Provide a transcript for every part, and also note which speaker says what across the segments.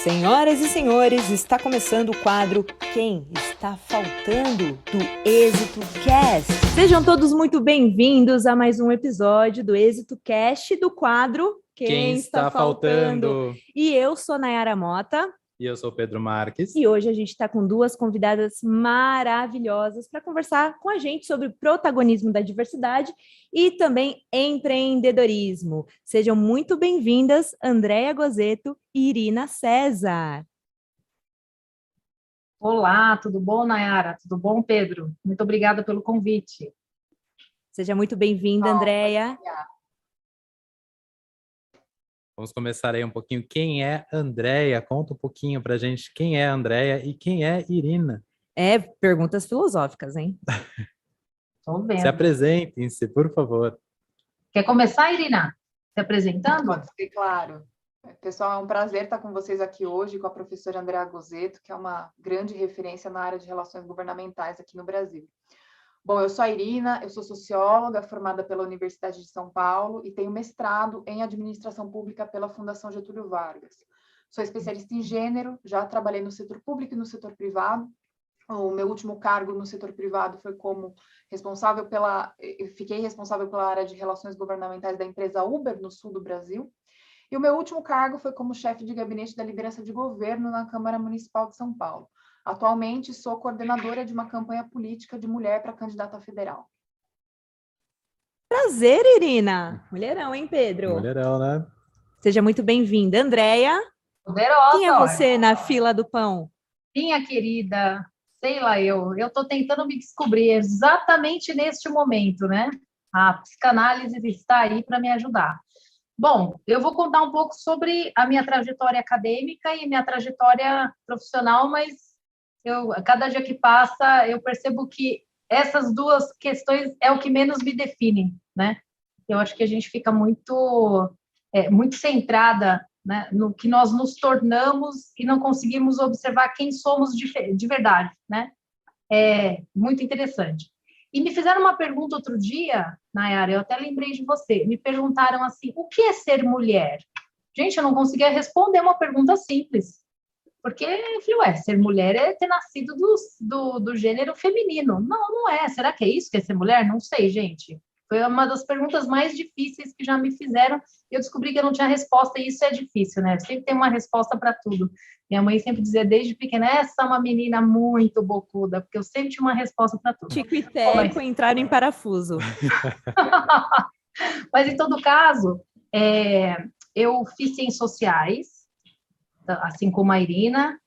Speaker 1: Senhoras e senhores, está começando o quadro Quem Está Faltando do Êxito Cast. Sejam todos muito bem-vindos a mais um episódio do Êxito Cast do quadro
Speaker 2: Quem está faltando?
Speaker 1: E eu sou Nayara Mota.
Speaker 2: E eu sou Pedro Marques.
Speaker 1: E hoje a gente está com duas convidadas maravilhosas para conversar com a gente sobre o protagonismo da diversidade e também empreendedorismo. Sejam muito bem-vindas, Andréia Gozetto e Irina César.
Speaker 3: Olá, tudo bom, Nayara? Tudo bom, Pedro? Muito obrigada pelo convite.
Speaker 1: Seja muito bem-vinda, Andréia.
Speaker 2: Vamos começar aí um pouquinho. Quem é Andréia? Conta um pouquinho pra gente quem é Andréia e quem é Irina.
Speaker 1: Perguntas filosóficas, hein?
Speaker 3: Tô vendo.
Speaker 2: Se apresentem-se, por favor.
Speaker 3: Quer começar, Irina? Se apresentando?
Speaker 4: Pode ser, claro. Pessoal, é um prazer estar com vocês aqui hoje com a professora Andréia Gozetto, que é uma grande referência na área de relações governamentais aqui no Brasil. Bom, eu sou a Irina, eu sou socióloga formada pela Universidade de São Paulo e tenho mestrado em administração pública pela Fundação Getúlio Vargas. Sou especialista em gênero, já trabalhei no setor público e no setor privado. O meu último cargo no setor privado foi como fiquei responsável pela área de relações governamentais da empresa Uber no sul do Brasil. E o meu último cargo foi como chefe de gabinete da liderança de governo na Câmara Municipal de São Paulo. Atualmente, sou coordenadora de uma campanha política de mulher para candidata federal.
Speaker 1: Prazer, Irina. Mulherão, hein, Pedro?
Speaker 2: Mulherão, né?
Speaker 1: Seja muito bem-vinda. Andréia,
Speaker 3: Poderosa.
Speaker 1: quem é você na fila do pão?
Speaker 3: Minha querida, sei lá, eu estou tentando me descobrir exatamente neste momento, né? A psicanálise está aí para me ajudar. Bom, eu vou contar um pouco sobre a minha trajetória acadêmica e minha trajetória profissional, mas cada dia que passa, eu percebo que essas duas questões é o que menos me define, né? Eu acho que a gente fica muito centrada, né, no que nós nos tornamos e não conseguimos observar quem somos de verdade, né? É muito interessante. E me fizeram uma pergunta outro dia, Nayara, eu até lembrei de você, me perguntaram assim, o que é ser mulher? Gente, eu não conseguia responder uma pergunta simples. Porque, ser mulher é ter nascido do gênero feminino. Não, não é. Será que é isso que é ser mulher? Não sei, gente. Foi uma das perguntas mais difíceis que já me fizeram. Eu descobri que eu não tinha resposta, e isso é difícil, né? Sempre tem uma resposta para tudo. Minha mãe sempre dizia desde pequena, essa é uma menina muito bocuda, porque eu sempre tinha uma resposta para tudo.
Speaker 1: Tico e teco entraram em parafuso.
Speaker 3: Mas, em todo caso, eu fiz ciências sociais, assim como a Irina,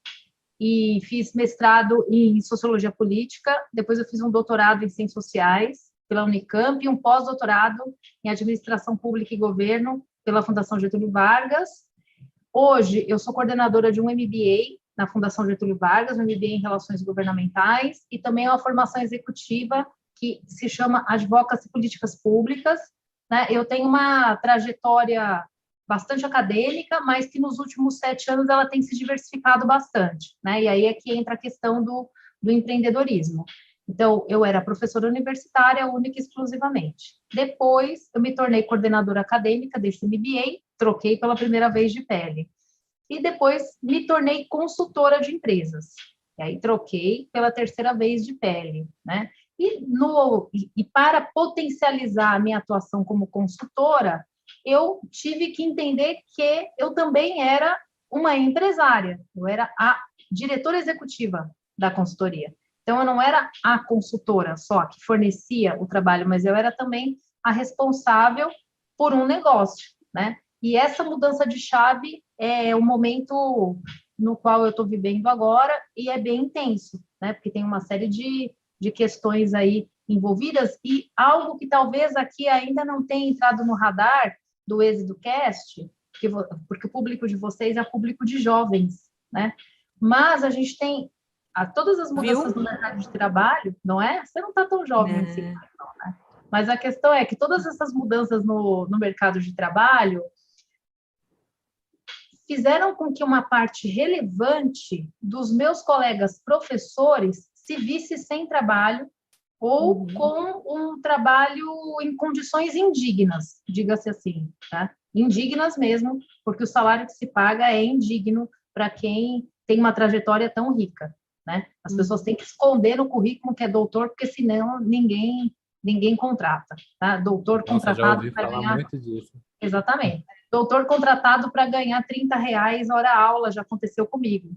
Speaker 3: e fiz mestrado em sociologia política, depois eu fiz um doutorado em ciências sociais pela Unicamp e um pós-doutorado em administração pública e governo pela Fundação Getúlio Vargas. Hoje eu sou coordenadora de um MBA na Fundação Getúlio Vargas, um MBA em relações governamentais, e também uma formação executiva que se chama Advocacy e Políticas Públicas, né? Eu tenho uma trajetória bastante acadêmica, mas que nos últimos 7 anos ela tem se diversificado bastante, né? E aí é que entra a questão do empreendedorismo. Então, eu era professora universitária, única e exclusivamente. Depois, eu me tornei coordenadora acadêmica desse MBA, troquei pela primeira vez de pele. E depois, me tornei consultora de empresas. E aí, troquei pela terceira vez de pele, né? E para potencializar a minha atuação como consultora, eu tive que entender que eu também era uma empresária, eu era a diretora executiva da consultoria. Então, eu não era a consultora só que fornecia o trabalho, mas eu era também a responsável por um negócio, né? E essa mudança de chave é o momento no qual eu estou vivendo agora e é bem intenso, né? Porque tem uma série de questões aí envolvidas e algo que talvez aqui ainda não tenha entrado no radar do Êxito Cast, porque o público de vocês é público de jovens, né? Mas a gente tem todas as mudanças no mercado de trabalho, não é? Você não está tão jovem assim, não, né? Mas a questão é que todas essas mudanças no mercado de trabalho fizeram com que uma parte relevante dos meus colegas professores se visse sem trabalho ou com um trabalho em condições indignas, diga-se assim, tá? Indignas mesmo, porque o salário que se paga é indigno para quem tem uma trajetória tão rica, né? As pessoas têm que esconder no currículo que é doutor, porque senão ninguém contrata, tá? Doutor
Speaker 2: Nossa, já
Speaker 3: contratado
Speaker 2: ouvi
Speaker 3: para
Speaker 2: falar
Speaker 3: ganhar...
Speaker 2: muito disso.
Speaker 3: Exatamente. Doutor contratado para ganhar R$ 30 hora aula, já aconteceu comigo.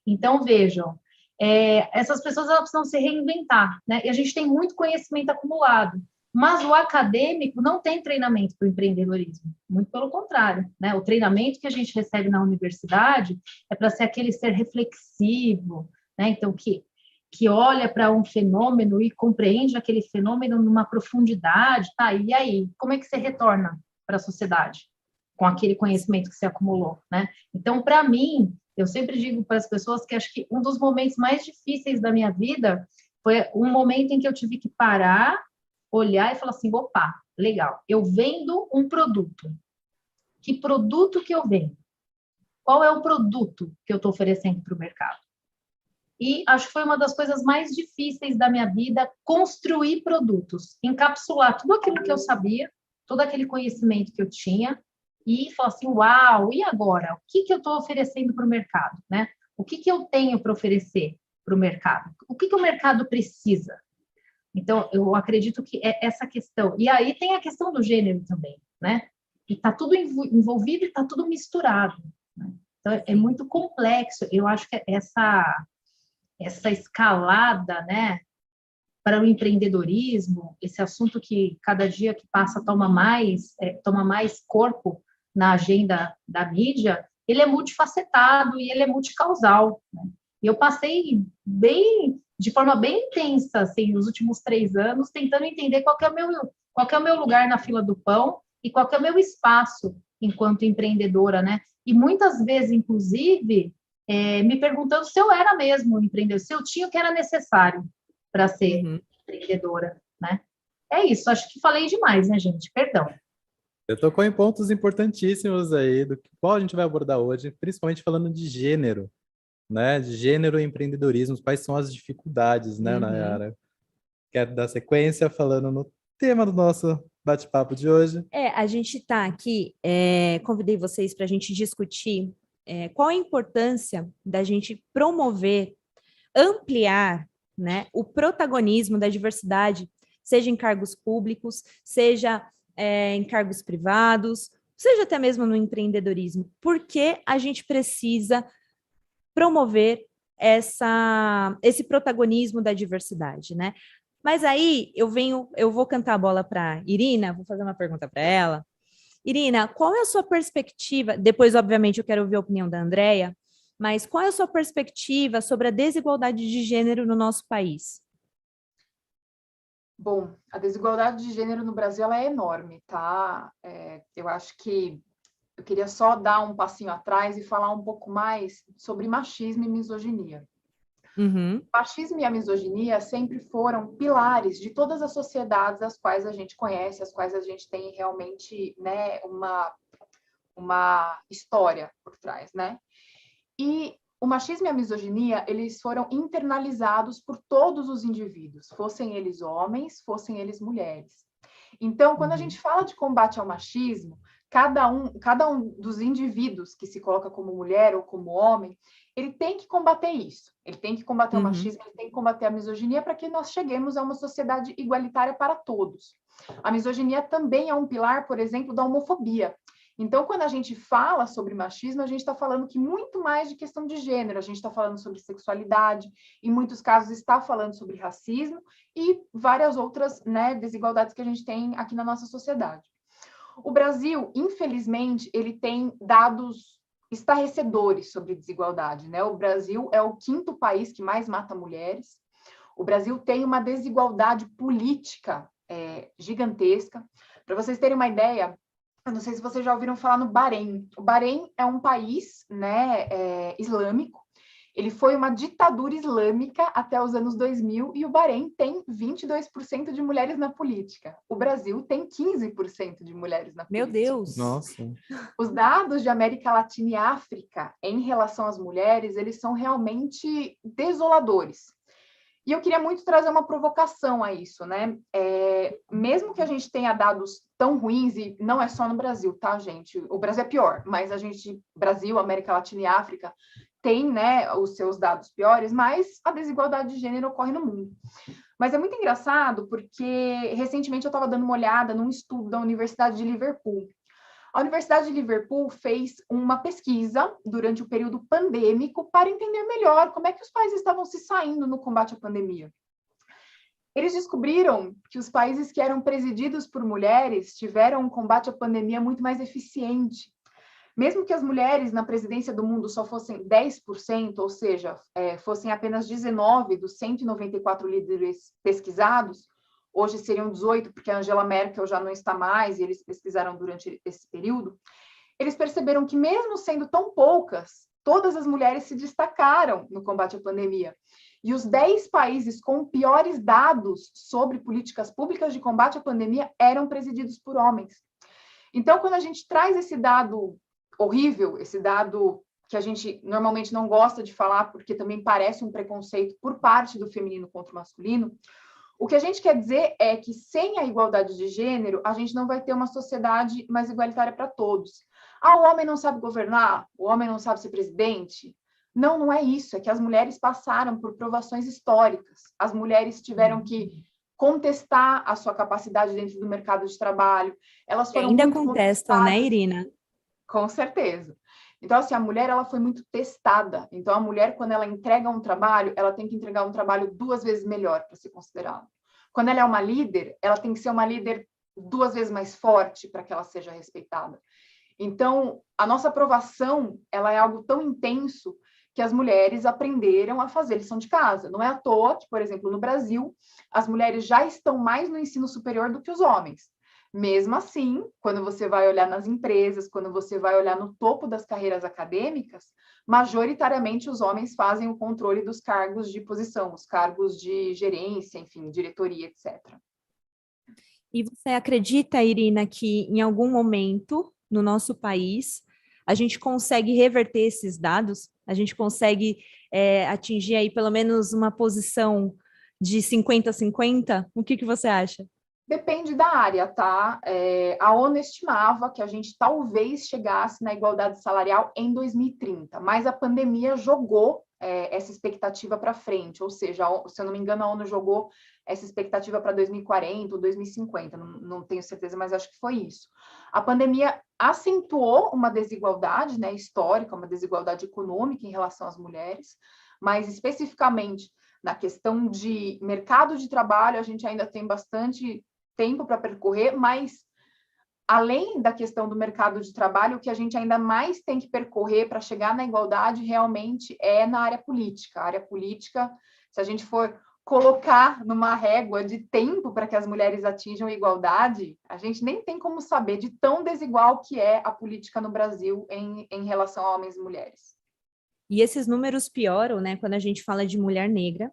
Speaker 3: Então, vejam, essas pessoas elas precisam se reinventar, né? E a gente tem muito conhecimento acumulado, mas o acadêmico não tem treinamento para o empreendedorismo, muito pelo contrário, né? O treinamento que a gente recebe na universidade é para ser aquele ser reflexivo, né? Então, que olha para um fenômeno e compreende aquele fenômeno numa profundidade, tá? E aí, como é que você retorna para a sociedade com aquele conhecimento que você acumulou, né? Então, para mim, eu sempre digo para as pessoas que acho que um dos momentos mais difíceis da minha vida foi um momento em que eu tive que parar, olhar e falar assim, opa, legal, eu vendo um produto. Que produto que eu vendo? Qual é o produto que eu estou oferecendo para o mercado? E acho que foi uma das coisas mais difíceis da minha vida, construir produtos, encapsular tudo aquilo que eu sabia, todo aquele conhecimento que eu tinha, e falar assim, uau, e agora? O que eu estou oferecendo para o mercado, né? O que eu tenho para oferecer para o mercado? O que o mercado precisa? Então, eu acredito que é essa questão. E aí tem a questão do gênero também, né? E está tudo envolvido e está tudo misturado, né? Então, é muito complexo. Eu acho que essa escalada, né, para o empreendedorismo, esse assunto que cada dia que passa toma mais corpo na agenda da mídia, ele é multifacetado e ele é multicausal, né? E eu passei de forma bem intensa, assim, nos últimos 3 anos, tentando entender qual que é o meu lugar na fila do pão e qual que é o meu espaço enquanto empreendedora, né? E muitas vezes, inclusive, me perguntando se eu era mesmo empreendedora, se eu tinha o que era necessário para ser empreendedora, né? É isso, acho que falei demais, né, gente? Perdão.
Speaker 2: Você tocou em pontos importantíssimos aí, do qual a gente vai abordar hoje, principalmente falando de gênero, né? De gênero e empreendedorismo, quais são as dificuldades, né, Nayara? Quero dar sequência falando no tema do nosso bate-papo de hoje.
Speaker 1: A gente está aqui, convidei vocês para a gente discutir qual a importância da gente promover, ampliar, né, o protagonismo da diversidade, seja em cargos públicos, seja em cargos privados, seja até mesmo no empreendedorismo. Por que a gente precisa promover esse protagonismo da diversidade, né? Mas aí eu vou cantar a bola para Irina, vou fazer uma pergunta para ela. Irina, qual é a sua perspectiva? Depois, obviamente, eu quero ouvir a opinião da Andréia, mas qual é a sua perspectiva sobre a desigualdade de gênero no nosso país?
Speaker 4: Bom, a desigualdade de gênero no Brasil ela é enorme, tá? Eu acho que eu queria só dar um passinho atrás e falar um pouco mais sobre machismo e misoginia. O machismo e a misoginia sempre foram pilares de todas as sociedades as quais a gente conhece, as quais a gente tem realmente, né, uma história por trás, né? E o machismo e a misoginia, eles foram internalizados por todos os indivíduos, fossem eles homens, fossem eles mulheres. Então, quando a gente fala de combate ao machismo, cada um dos indivíduos que se coloca como mulher ou como homem, ele tem que combater isso. Ele tem que combater o machismo, ele tem que combater a misoginia para que nós cheguemos a uma sociedade igualitária para todos. A misoginia também é um pilar, por exemplo, da homofobia. Então, quando a gente fala sobre machismo, a gente está falando que muito mais de questão de gênero, a gente está falando sobre sexualidade, em muitos casos está falando sobre racismo e várias outras, né, desigualdades que a gente tem aqui na nossa sociedade. O Brasil, infelizmente, ele tem dados estarrecedores sobre desigualdade, né? O Brasil é o 5º país que mais mata mulheres. O Brasil tem uma desigualdade política gigantesca. Para vocês terem uma ideia, eu não sei se vocês já ouviram falar no Bahrein. O Bahrein é um país, né, islâmico. Ele foi uma ditadura islâmica até os anos 2000 e o Bahrein tem 22% de mulheres na política. O Brasil tem 15% de mulheres na política.
Speaker 1: Meu Deus!
Speaker 2: Nossa!
Speaker 4: Os dados de América Latina e África em relação às mulheres, eles são realmente desoladores. E eu queria muito trazer uma provocação a isso, né? Mesmo que a gente tenha dados tão ruins, e não é só no Brasil, tá, gente? O Brasil é pior, mas Brasil, América Latina e África, tem, né, os seus dados piores, mas a desigualdade de gênero ocorre no mundo. Mas é muito engraçado porque, recentemente, eu estava dando uma olhada num estudo da Universidade de Liverpool. A Universidade de Liverpool fez uma pesquisa durante o período pandêmico para entender melhor como é que os países estavam se saindo no combate à pandemia. Eles descobriram que os países que eram presididos por mulheres tiveram um combate à pandemia muito mais eficiente. Mesmo que as mulheres na presidência do mundo só fossem 10%, ou seja, fossem apenas 19 dos 194 líderes pesquisados, hoje seriam 18, porque a Angela Merkel já não está mais, e eles pesquisaram durante esse período, eles perceberam que mesmo sendo tão poucas, todas as mulheres se destacaram no combate à pandemia. E os 10 países com piores dados sobre políticas públicas de combate à pandemia eram presididos por homens. Então, quando a gente traz esse dado horrível, esse dado que a gente normalmente não gosta de falar, porque também parece um preconceito por parte do feminino contra o masculino, o que a gente quer dizer é que sem a igualdade de gênero, a gente não vai ter uma sociedade mais igualitária para todos. Ah, o homem não sabe governar? O homem não sabe ser presidente? Não, não é isso. É que as mulheres passaram por provações históricas. As mulheres tiveram que contestar a sua capacidade dentro do mercado de trabalho. Elas foram
Speaker 1: ainda
Speaker 4: muito
Speaker 1: contestam, né, Irina?
Speaker 4: Com certeza. Então, assim, a mulher, ela foi muito testada. Então, a mulher, quando ela entrega um trabalho, ela tem que entregar um trabalho 2 vezes melhor para ser considerada. Quando ela é uma líder, ela tem que ser uma líder 2 vezes mais forte para que ela seja respeitada. Então, a nossa aprovação, ela é algo tão intenso que as mulheres aprenderam a fazer lição de casa. Não é à toa que, por exemplo, no Brasil, as mulheres já estão mais no ensino superior do que os homens. Mesmo assim, quando você vai olhar nas empresas, quando você vai olhar no topo das carreiras acadêmicas, majoritariamente os homens fazem o controle dos cargos de posição, os cargos de gerência, enfim, diretoria, etc.
Speaker 1: E você acredita, Irina, que em algum momento no nosso país a gente consegue reverter esses dados? A gente consegue atingir aí pelo menos uma posição de 50-50? O que você acha?
Speaker 4: Depende da área, tá? A ONU estimava que a gente talvez chegasse na igualdade salarial em 2030, mas a pandemia jogou essa expectativa para frente, ou seja, se eu não me engano, a ONU jogou essa expectativa para 2040 ou 2050, não tenho certeza, mas acho que foi isso. A pandemia acentuou uma desigualdade, né, histórica, uma desigualdade econômica em relação às mulheres, mas especificamente na questão de mercado de trabalho, a gente ainda tem bastante tempo para percorrer, mas além da questão do mercado de trabalho, o que a gente ainda mais tem que percorrer para chegar na igualdade realmente é na área política. A área política, se a gente for colocar numa régua de tempo para que as mulheres atinjam a igualdade, a gente nem tem como saber de tão desigual que é a política no Brasil em relação a homens e mulheres.
Speaker 1: E esses números pioram, né, quando a gente fala de mulher negra,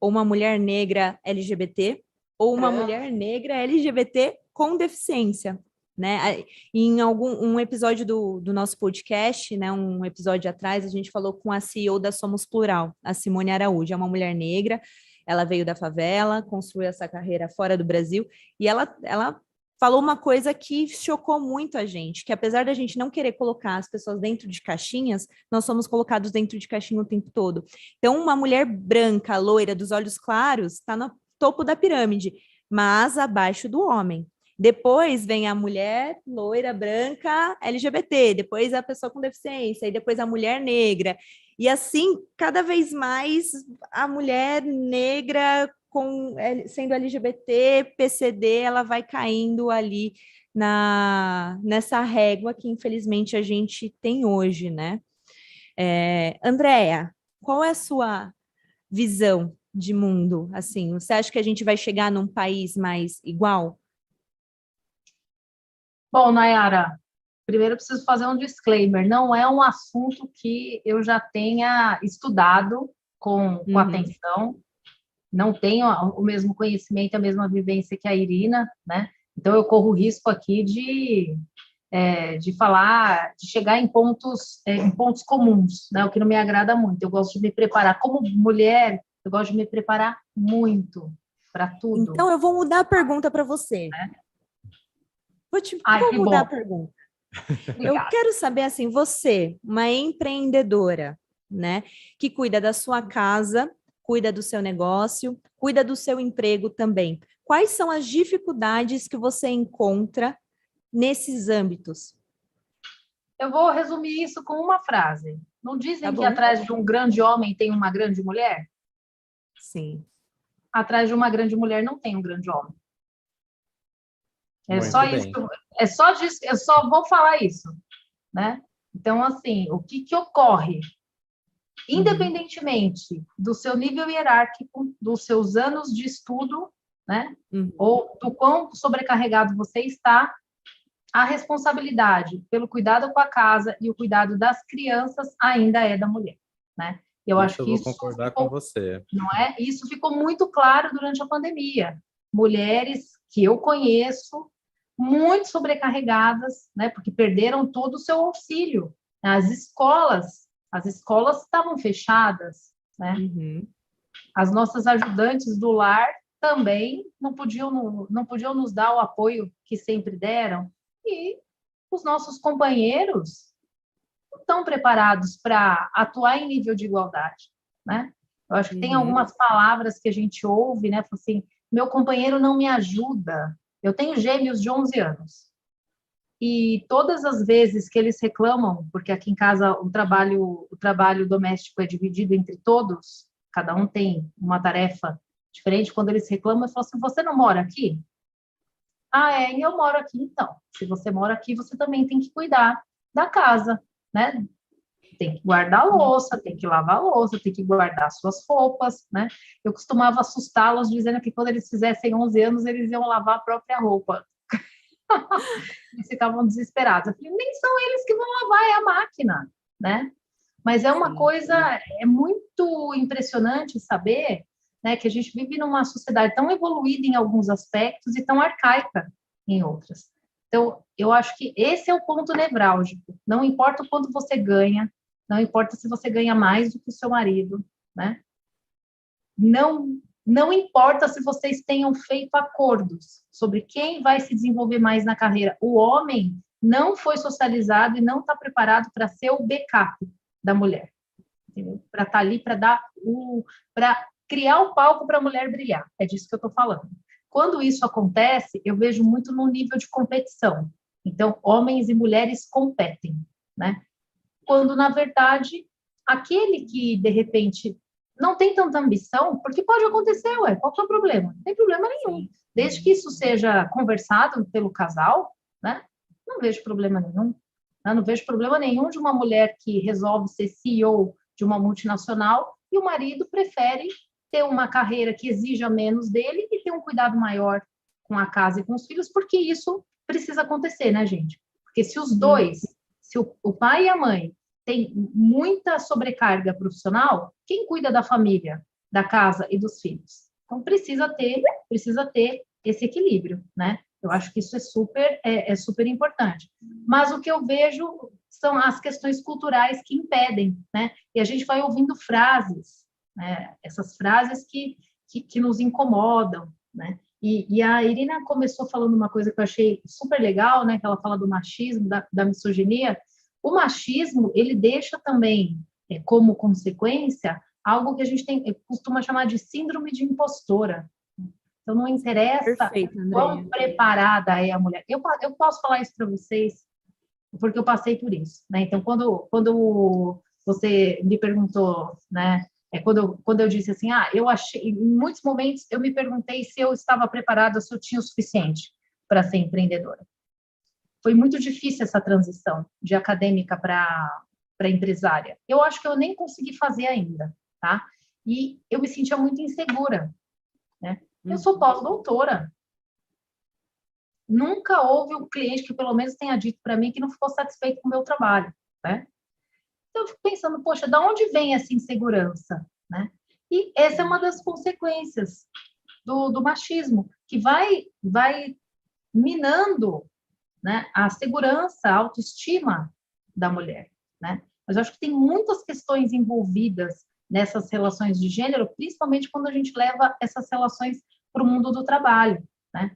Speaker 1: ou uma mulher negra LGBT, ou uma mulher negra LGBT com deficiência, né? Em um episódio do nosso podcast, né, um episódio atrás, a gente falou com a CEO da Somos Plural, a Simone Araújo, é uma mulher negra, ela veio da favela, construiu essa carreira fora do Brasil, e ela falou uma coisa que chocou muito a gente, que apesar da gente não querer colocar as pessoas dentro de caixinhas, nós somos colocados dentro de caixinha o tempo todo. Então, uma mulher branca, loira, dos olhos claros, está no topo da pirâmide, mas abaixo do homem. Depois vem a mulher loira, branca, LGBT, depois a pessoa com deficiência, e depois a mulher negra. E assim, cada vez mais a mulher negra sendo LGBT, PCD, ela vai caindo ali nessa régua que infelizmente a gente tem hoje, né? Andréa, qual é a sua visão de mundo? Assim, você acha que a gente vai chegar num país mais igual?
Speaker 3: Bom, Nayara, primeiro eu preciso fazer um disclaimer. Não é um assunto que eu já tenha estudado com atenção. Não tenho o mesmo conhecimento, a mesma vivência que a Irina, né? Então, eu corro o risco aqui de falar, de chegar em pontos comuns, né? O que não me agrada muito. Eu gosto de me preparar como mulher, Eu gosto de me preparar muito para tudo.
Speaker 1: Então, eu vou mudar a pergunta para você. Vou mudar a pergunta. Eu quero saber, assim, você, uma empreendedora, né, que cuida da sua casa, cuida do seu negócio, cuida do seu emprego também. Quais são as dificuldades que você encontra nesses âmbitos?
Speaker 3: Eu vou resumir isso com uma frase. Não dizem
Speaker 1: Tá
Speaker 3: que
Speaker 1: bom.
Speaker 3: atrás de um grande homem tem uma grande mulher?
Speaker 1: Sim.
Speaker 3: Atrás de uma grande mulher não tem um grande homem. É
Speaker 2: Muito
Speaker 3: só
Speaker 2: bem.
Speaker 3: isso. É só disso. Eu só vou falar isso, né? Então, assim, o que ocorre? Independentemente do seu nível hierárquico, dos seus anos de estudo, né? Ou do quão sobrecarregado você está, a responsabilidade pelo cuidado com a casa e o cuidado das crianças ainda é da mulher, né? Eu acho
Speaker 2: eu
Speaker 3: que
Speaker 2: vou
Speaker 3: isso
Speaker 2: concordar
Speaker 3: ficou,
Speaker 2: com você.
Speaker 3: não é? Isso ficou muito claro durante a pandemia. Mulheres que eu conheço muito sobrecarregadas, né? Porque perderam todo o seu auxílio. As escolas estavam fechadas, né? As nossas ajudantes do lar também não podiam nos dar o apoio que sempre deram. E os nossos companheiros não estão preparados para atuar em nível de igualdade, né? Eu acho que tem algumas palavras que a gente ouve, né? Assim, meu companheiro não me ajuda. Eu tenho gêmeos de 11 anos. E todas as vezes que eles reclamam, porque aqui em casa o trabalho doméstico é dividido entre todos, cada um tem uma tarefa diferente, quando eles reclamam, eu falo assim, você não mora aqui? Ah, eu moro aqui, então. Se você mora aqui, você também tem que cuidar da casa, né? Tem que guardar a louça, tem que lavar a louça, tem que guardar suas roupas, né? Eu costumava assustá-los dizendo que quando eles fizessem 11 anos, eles iam lavar a própria roupa. Eles ficavam desesperados. Eu falei, nem são eles que vão lavar, é a máquina, né? Mas é uma coisa, é muito impressionante saber, né, que a gente vive numa sociedade tão evoluída em alguns aspectos e tão arcaica em outros. Então, eu acho que esse é o ponto nevrálgico. Não importa o quanto você ganha, não importa se você ganha mais do que o seu marido, né? Não importa se vocês tenham feito acordos sobre quem vai se desenvolver mais na carreira. O homem não foi socializado e não está preparado para ser o backup da mulher, para estar ali para criar o palco para a mulher brilhar. É disso que eu estou falando. Quando isso acontece, eu vejo muito no nível de competição. Então, homens e mulheres competem, né? Quando, na verdade, aquele que, de repente, não tem tanta ambição, porque pode acontecer, qual que é o problema? Não tem problema nenhum. Desde que isso seja conversado pelo casal, né? Não vejo problema nenhum. Não vejo problema nenhum de uma mulher que resolve ser CEO de uma multinacional e o marido prefere ter uma carreira que exija menos dele e ter um cuidado maior com a casa e com os filhos, porque isso precisa acontecer, né, gente? Porque se os dois, se o pai e a mãe têm muita sobrecarga profissional, quem cuida da família, da casa e dos filhos? Então, precisa ter esse equilíbrio, né? Eu acho que isso é super importante. Mas o que eu vejo são as questões culturais que impedem, né? E a gente vai ouvindo frases, né? Essas frases que nos incomodam, né? E a Irina começou falando uma coisa que eu achei super legal, né? Que ela fala do machismo, da misoginia. O machismo, ele deixa também, como consequência, algo que a gente costuma chamar de síndrome de impostora. Então, não interessa quão preparada é a mulher. Eu posso falar isso para vocês, porque eu passei por isso, né? Então, quando você me perguntou, né? Quando eu disse assim, eu achei, em muitos momentos eu me perguntei se eu estava preparada, se eu tinha o suficiente para ser empreendedora. Foi muito difícil essa transição de acadêmica para empresária. Eu acho que eu nem consegui fazer ainda, tá? E eu me sentia muito insegura, né? Eu sou pós-doutora. Nunca houve um cliente que pelo menos tenha dito para mim que não ficou satisfeito com o meu trabalho, né? Então eu fico pensando, poxa, de onde vem essa insegurança, né? E essa é uma das consequências do machismo, que vai minando, né, a segurança, a autoestima da mulher, né? Mas eu acho que tem muitas questões envolvidas nessas relações de gênero, principalmente quando a gente leva essas relações para o mundo do trabalho, né?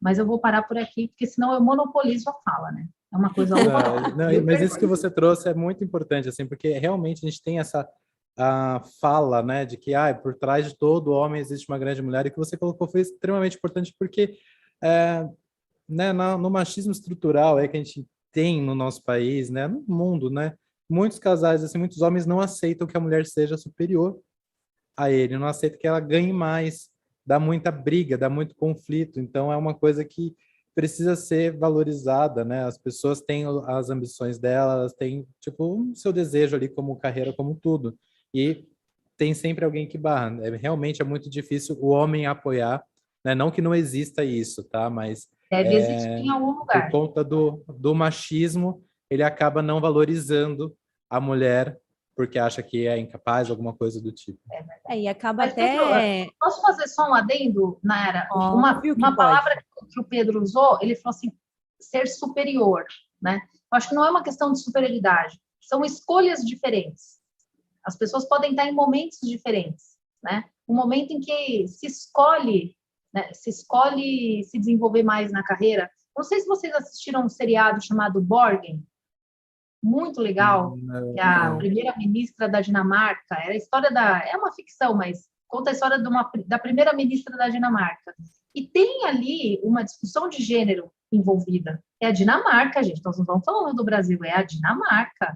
Speaker 3: Mas eu vou parar por aqui, porque senão eu monopolizo a fala, né? É uma coisa
Speaker 2: Não, mas isso que você trouxe é muito importante, assim, porque realmente a gente tem essa a fala, né, de que por trás de todo homem existe uma grande mulher, e o que você colocou foi extremamente importante, porque né, no machismo estrutural que a gente tem no nosso país, né, no mundo, né, muitos casais, assim, muitos homens não aceitam que a mulher seja superior a ele, não aceitam que ela ganhe mais, dá muita briga, dá muito conflito, então é uma coisa que precisa ser valorizada, né? As pessoas têm as ambições delas, têm, tipo, o seu desejo ali como carreira, como tudo. E tem sempre alguém que barra. Realmente é muito difícil o homem apoiar, né? Não que não exista isso, tá? Mas
Speaker 3: deve existir em algum
Speaker 2: por
Speaker 3: lugar.
Speaker 2: conta do machismo, ele acaba não valorizando a mulher porque acha que é incapaz, alguma coisa do tipo.
Speaker 1: E acaba
Speaker 3: Mas, Pedro,
Speaker 1: até...
Speaker 3: posso fazer só um adendo, Nayara?
Speaker 1: Óbvio que
Speaker 3: Uma
Speaker 1: pode.
Speaker 3: palavra que o Pedro usou, ele falou assim, ser superior, né? Eu acho que não é uma questão de superioridade, são escolhas diferentes. As pessoas podem estar em momentos diferentes, né? Um momento em que se escolhe, né, se desenvolver mais na carreira. Não sei se vocês assistiram um seriado chamado Borgen, muito legal, que é a primeira-ministra da Dinamarca. Era a história é uma ficção, mas conta a história da primeira-ministra da Dinamarca. E tem ali uma discussão de gênero envolvida. É a Dinamarca, gente, nós não estamos falando do Brasil, é a Dinamarca,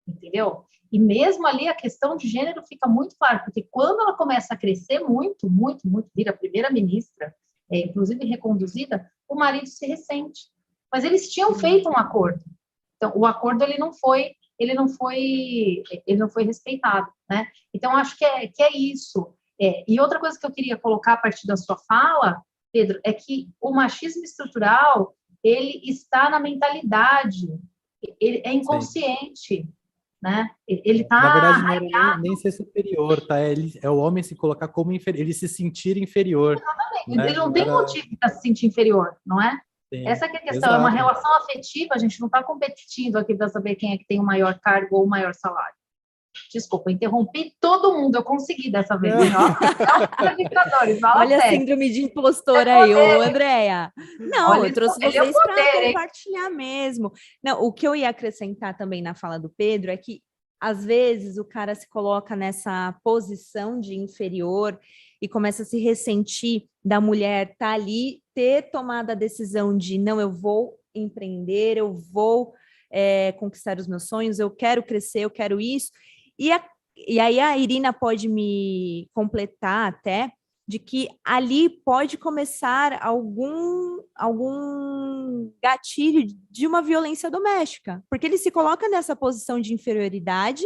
Speaker 3: entendeu? E mesmo ali a questão de gênero fica muito clara, porque quando ela começa a crescer muito, muito, muito, vira primeira-ministra, inclusive reconduzida, o marido se ressente. Mas eles tinham feito um acordo. Então, o acordo ele não foi respeitado, né? Então, acho que é isso. E outra coisa que eu queria colocar a partir da sua fala, Pedro, é que o machismo estrutural ele está na mentalidade, ele é inconsciente, né? Ele está
Speaker 2: na verdade, não era nem ser superior, tá? É o homem se colocar como inferior, ele se sentir inferior.
Speaker 3: Exatamente.
Speaker 2: Né?
Speaker 3: Ele não tem motivo para se sentir inferior, não é?
Speaker 2: Sim,
Speaker 3: Essa que é a questão,
Speaker 2: exato.
Speaker 3: é uma relação afetiva, a gente não está competindo aqui para saber quem é que tem o maior cargo ou o maior salário. Desculpa, interrompi todo mundo, eu consegui dessa vez.
Speaker 1: Olha a síndrome de impostora aí, ô Andréia. Não, eu trouxe vocês para compartilhar mesmo. Não, o que eu ia acrescentar também na fala do Pedro é que, às vezes, o cara se coloca nessa posição de inferior e começa a se ressentir da mulher estar ali, ter tomado a decisão de, não, eu vou empreender, eu vou conquistar os meus sonhos, eu quero crescer, eu quero isso. E aí a Irina pode me completar até de que ali pode começar algum gatilho de uma violência doméstica, porque ele se coloca nessa posição de inferioridade,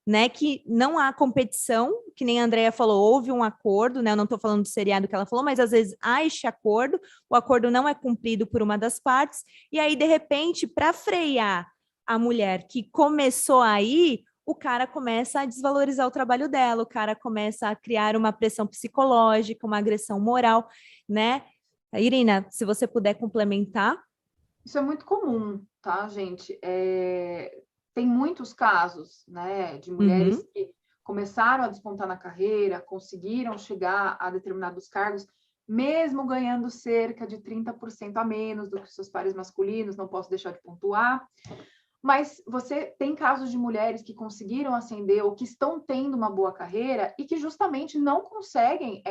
Speaker 1: né, que não há competição, que nem a Andrea falou, houve um acordo, né, eu não estou falando do seriado que ela falou, mas às vezes há este acordo, o acordo não é cumprido por uma das partes, e aí, de repente, para frear a mulher que começou aí, o cara começa a desvalorizar o trabalho dela, o cara começa a criar uma pressão psicológica, uma agressão moral, né? Irina, se você puder complementar.
Speaker 4: Isso é muito comum, tá, gente? Tem muitos casos, né, de mulheres que começaram a despontar na carreira, conseguiram chegar a determinados cargos, mesmo ganhando cerca de 30% a menos do que seus pares masculinos, não posso deixar de pontuar. Mas você tem casos de mulheres que conseguiram ascender ou que estão tendo uma boa carreira e que justamente não conseguem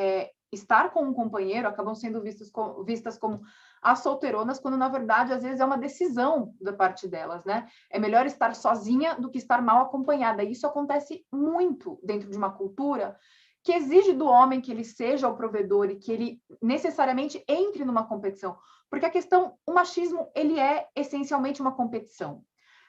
Speaker 4: estar com um companheiro, acabam sendo vistas como as solteironas, quando na verdade às vezes é uma decisão da parte delas, né? É melhor estar sozinha do que estar mal acompanhada. E isso acontece muito dentro de uma cultura que exige do homem que ele seja o provedor e que ele necessariamente entre numa competição. Porque o machismo, ele é essencialmente uma competição.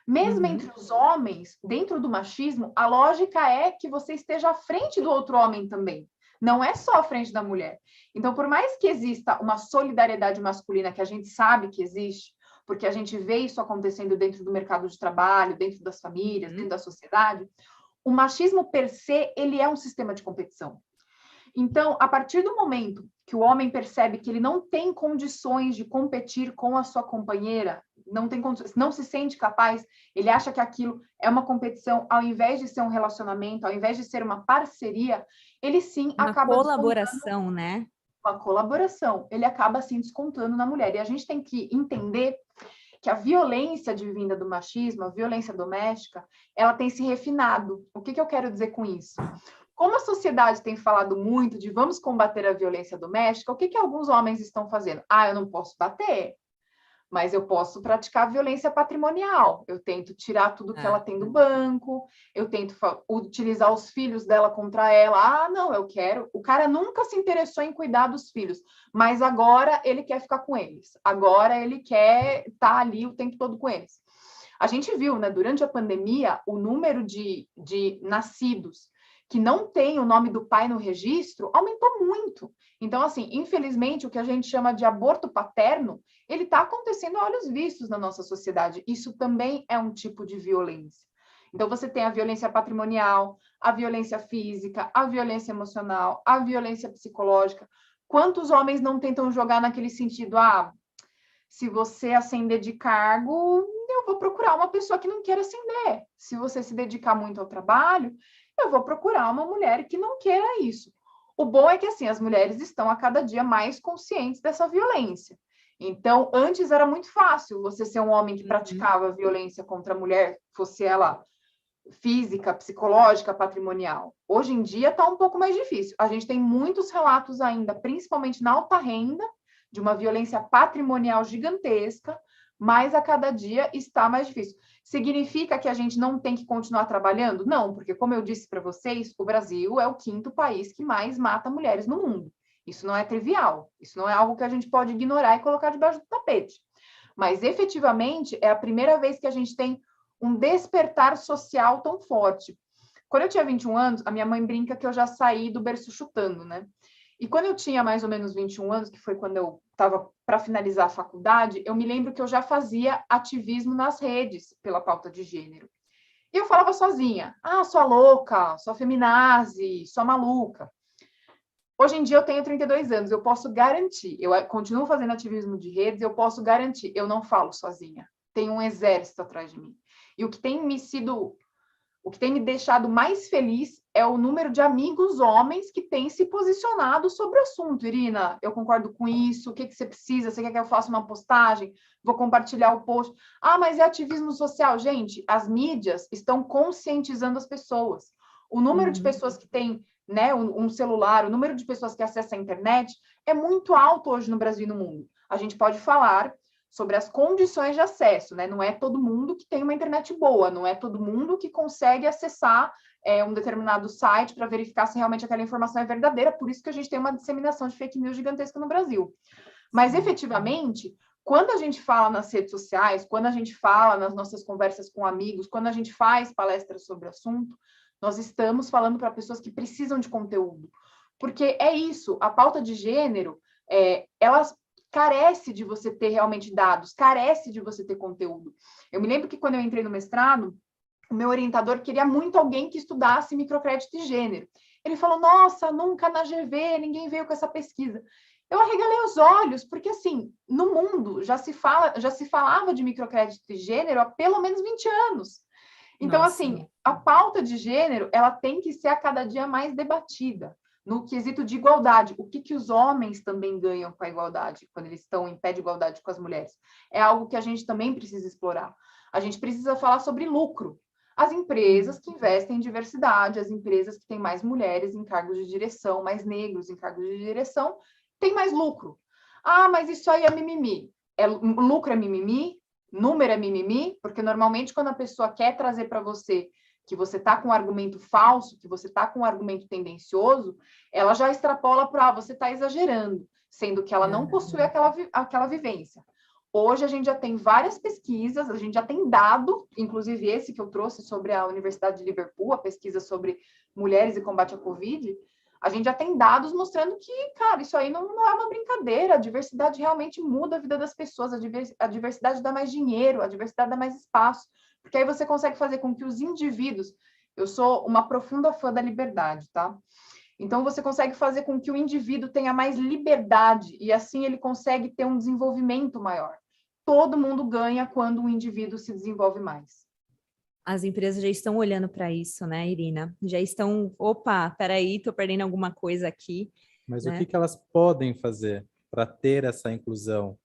Speaker 4: Mesmo entre os homens, dentro do machismo, a lógica é que você esteja à frente do outro homem também. Não é só à frente da mulher. Então, por mais que exista uma solidariedade masculina, que a gente sabe que existe, porque a gente vê isso acontecendo dentro do mercado de trabalho, dentro das famílias, dentro da sociedade, o machismo per se, ele é um sistema de competição. Então, a partir do momento que o homem percebe que ele não tem condições de competir com a sua companheira, não se sente capaz, ele acha que aquilo é uma competição, ao invés de ser um relacionamento, ao invés de ser uma parceria, ele sim acaba
Speaker 1: colaboração, né?
Speaker 4: Uma colaboração, ele acaba assim descontando na mulher. E a gente tem que entender que a violência advinda do machismo, a violência doméstica, ela tem se refinado. O que eu quero dizer com isso? Como a sociedade tem falado muito de vamos combater a violência doméstica, o que alguns homens estão fazendo? Eu não posso bater, mas eu posso praticar violência patrimonial. Eu tento tirar tudo que ela tem do banco, eu tento utilizar os filhos dela contra ela. Não, eu quero. O cara nunca se interessou em cuidar dos filhos, mas agora ele quer ficar com eles. Agora ele quer estar ali o tempo todo com eles. A gente viu, né, durante a pandemia, o número de nascidos que não tem o nome do pai no registro aumentou muito. Então, assim, infelizmente, o que a gente chama de aborto paterno, ele está acontecendo a olhos vistos na nossa sociedade. Isso também é um tipo de violência. Então, você tem a violência patrimonial, a violência física, a violência emocional, a violência psicológica. Quantos homens não tentam jogar naquele sentido, se você ascender de cargo, eu vou procurar uma pessoa que não queira ascender. Se você se dedicar muito ao trabalho, eu vou procurar uma mulher que não queira isso. O bom é que, assim, as mulheres estão a cada dia mais conscientes dessa violência. Então, antes era muito fácil você ser um homem que praticava violência contra a mulher, fosse ela física, psicológica, patrimonial. Hoje em dia está um pouco mais difícil. A gente tem muitos relatos ainda, principalmente na alta renda, de uma violência patrimonial gigantesca, mas a cada dia está mais difícil. Significa que a gente não tem que continuar trabalhando? Não, porque, como eu disse para vocês, o Brasil é o 5º país que mais mata mulheres no mundo. Isso não é trivial, isso não é algo que a gente pode ignorar e colocar debaixo do tapete. Mas, efetivamente, é a primeira vez que a gente tem um despertar social tão forte. Quando eu tinha 21 anos, a minha mãe brinca que eu já saí do berço chutando, né? E quando eu tinha mais ou menos 21 anos, que foi quando eu estava para finalizar a faculdade, eu me lembro que eu já fazia ativismo nas redes pela pauta de gênero. E eu falava sozinha, sou louca, sou feminazi, sou maluca. Hoje em dia eu tenho 32 anos, eu posso garantir, eu continuo fazendo ativismo de redes, eu posso garantir, eu não falo sozinha. Tem um exército atrás de mim. E o que tem me deixado mais feliz é o número de amigos homens que têm se posicionado sobre o assunto. Irina, eu concordo com isso, o que você precisa? Você quer que eu faça uma postagem? Vou compartilhar o post. Mas é ativismo social. Gente, as mídias estão conscientizando as pessoas. O número de pessoas que têm, né, um celular, o número de pessoas que acessam a internet é muito alto hoje no Brasil e no mundo. A gente pode falar sobre as condições de acesso, né? Não é todo mundo que tem uma internet boa, não é todo mundo que consegue acessar um determinado site para verificar se realmente aquela informação é verdadeira, por isso que a gente tem uma disseminação de fake news gigantesca no Brasil. Mas, efetivamente, quando a gente fala nas redes sociais, quando a gente fala nas nossas conversas com amigos, quando a gente faz palestras sobre o assunto, nós estamos falando para pessoas que precisam de conteúdo. Porque é isso, a pauta de gênero, elas carece de você ter realmente dados, carece de você ter conteúdo. Eu me lembro que quando eu entrei no mestrado, o meu orientador queria muito alguém que estudasse microcrédito de gênero. Ele falou, nossa, nunca na GV, ninguém veio com essa pesquisa. Eu arregalei os olhos, porque assim, no mundo já se falava de microcrédito de gênero há pelo menos 20 anos. Então, assim, a pauta de gênero, ela tem que ser a cada dia mais debatida. No quesito de igualdade, o que os homens também ganham com a igualdade, quando eles estão em pé de igualdade com as mulheres? É algo que a gente também precisa explorar. A gente precisa falar sobre lucro. As empresas que investem em diversidade, as empresas que têm mais mulheres em cargos de direção, mais negros em cargos de direção, têm mais lucro. Mas isso aí é mimimi. Lucro é mimimi? Número é mimimi? Porque normalmente quando a pessoa quer trazer para você que você está com um argumento falso, que você está com um argumento tendencioso, ela já extrapola para você está exagerando, sendo que ela não possui aquela vivência. Hoje a gente já tem várias pesquisas, a gente já tem dado, inclusive esse que eu trouxe sobre a Universidade de Liverpool, a pesquisa sobre mulheres e combate à Covid, a gente já tem dados mostrando que, cara, isso aí não é uma brincadeira, a diversidade realmente muda a vida das pessoas, a diversidade dá mais dinheiro, a diversidade dá mais espaço, porque aí você consegue fazer com que os indivíduos... Eu sou uma profunda fã da liberdade, tá? Então, você consegue fazer com que o indivíduo tenha mais liberdade e, assim, ele consegue ter um desenvolvimento maior. Todo mundo ganha quando o indivíduo se desenvolve mais.
Speaker 1: As empresas já estão olhando para isso, né, Irina? Já estão, opa, peraí, estou perdendo alguma coisa aqui.
Speaker 2: Mas
Speaker 1: né?
Speaker 2: o que elas podem fazer para ter essa inclusão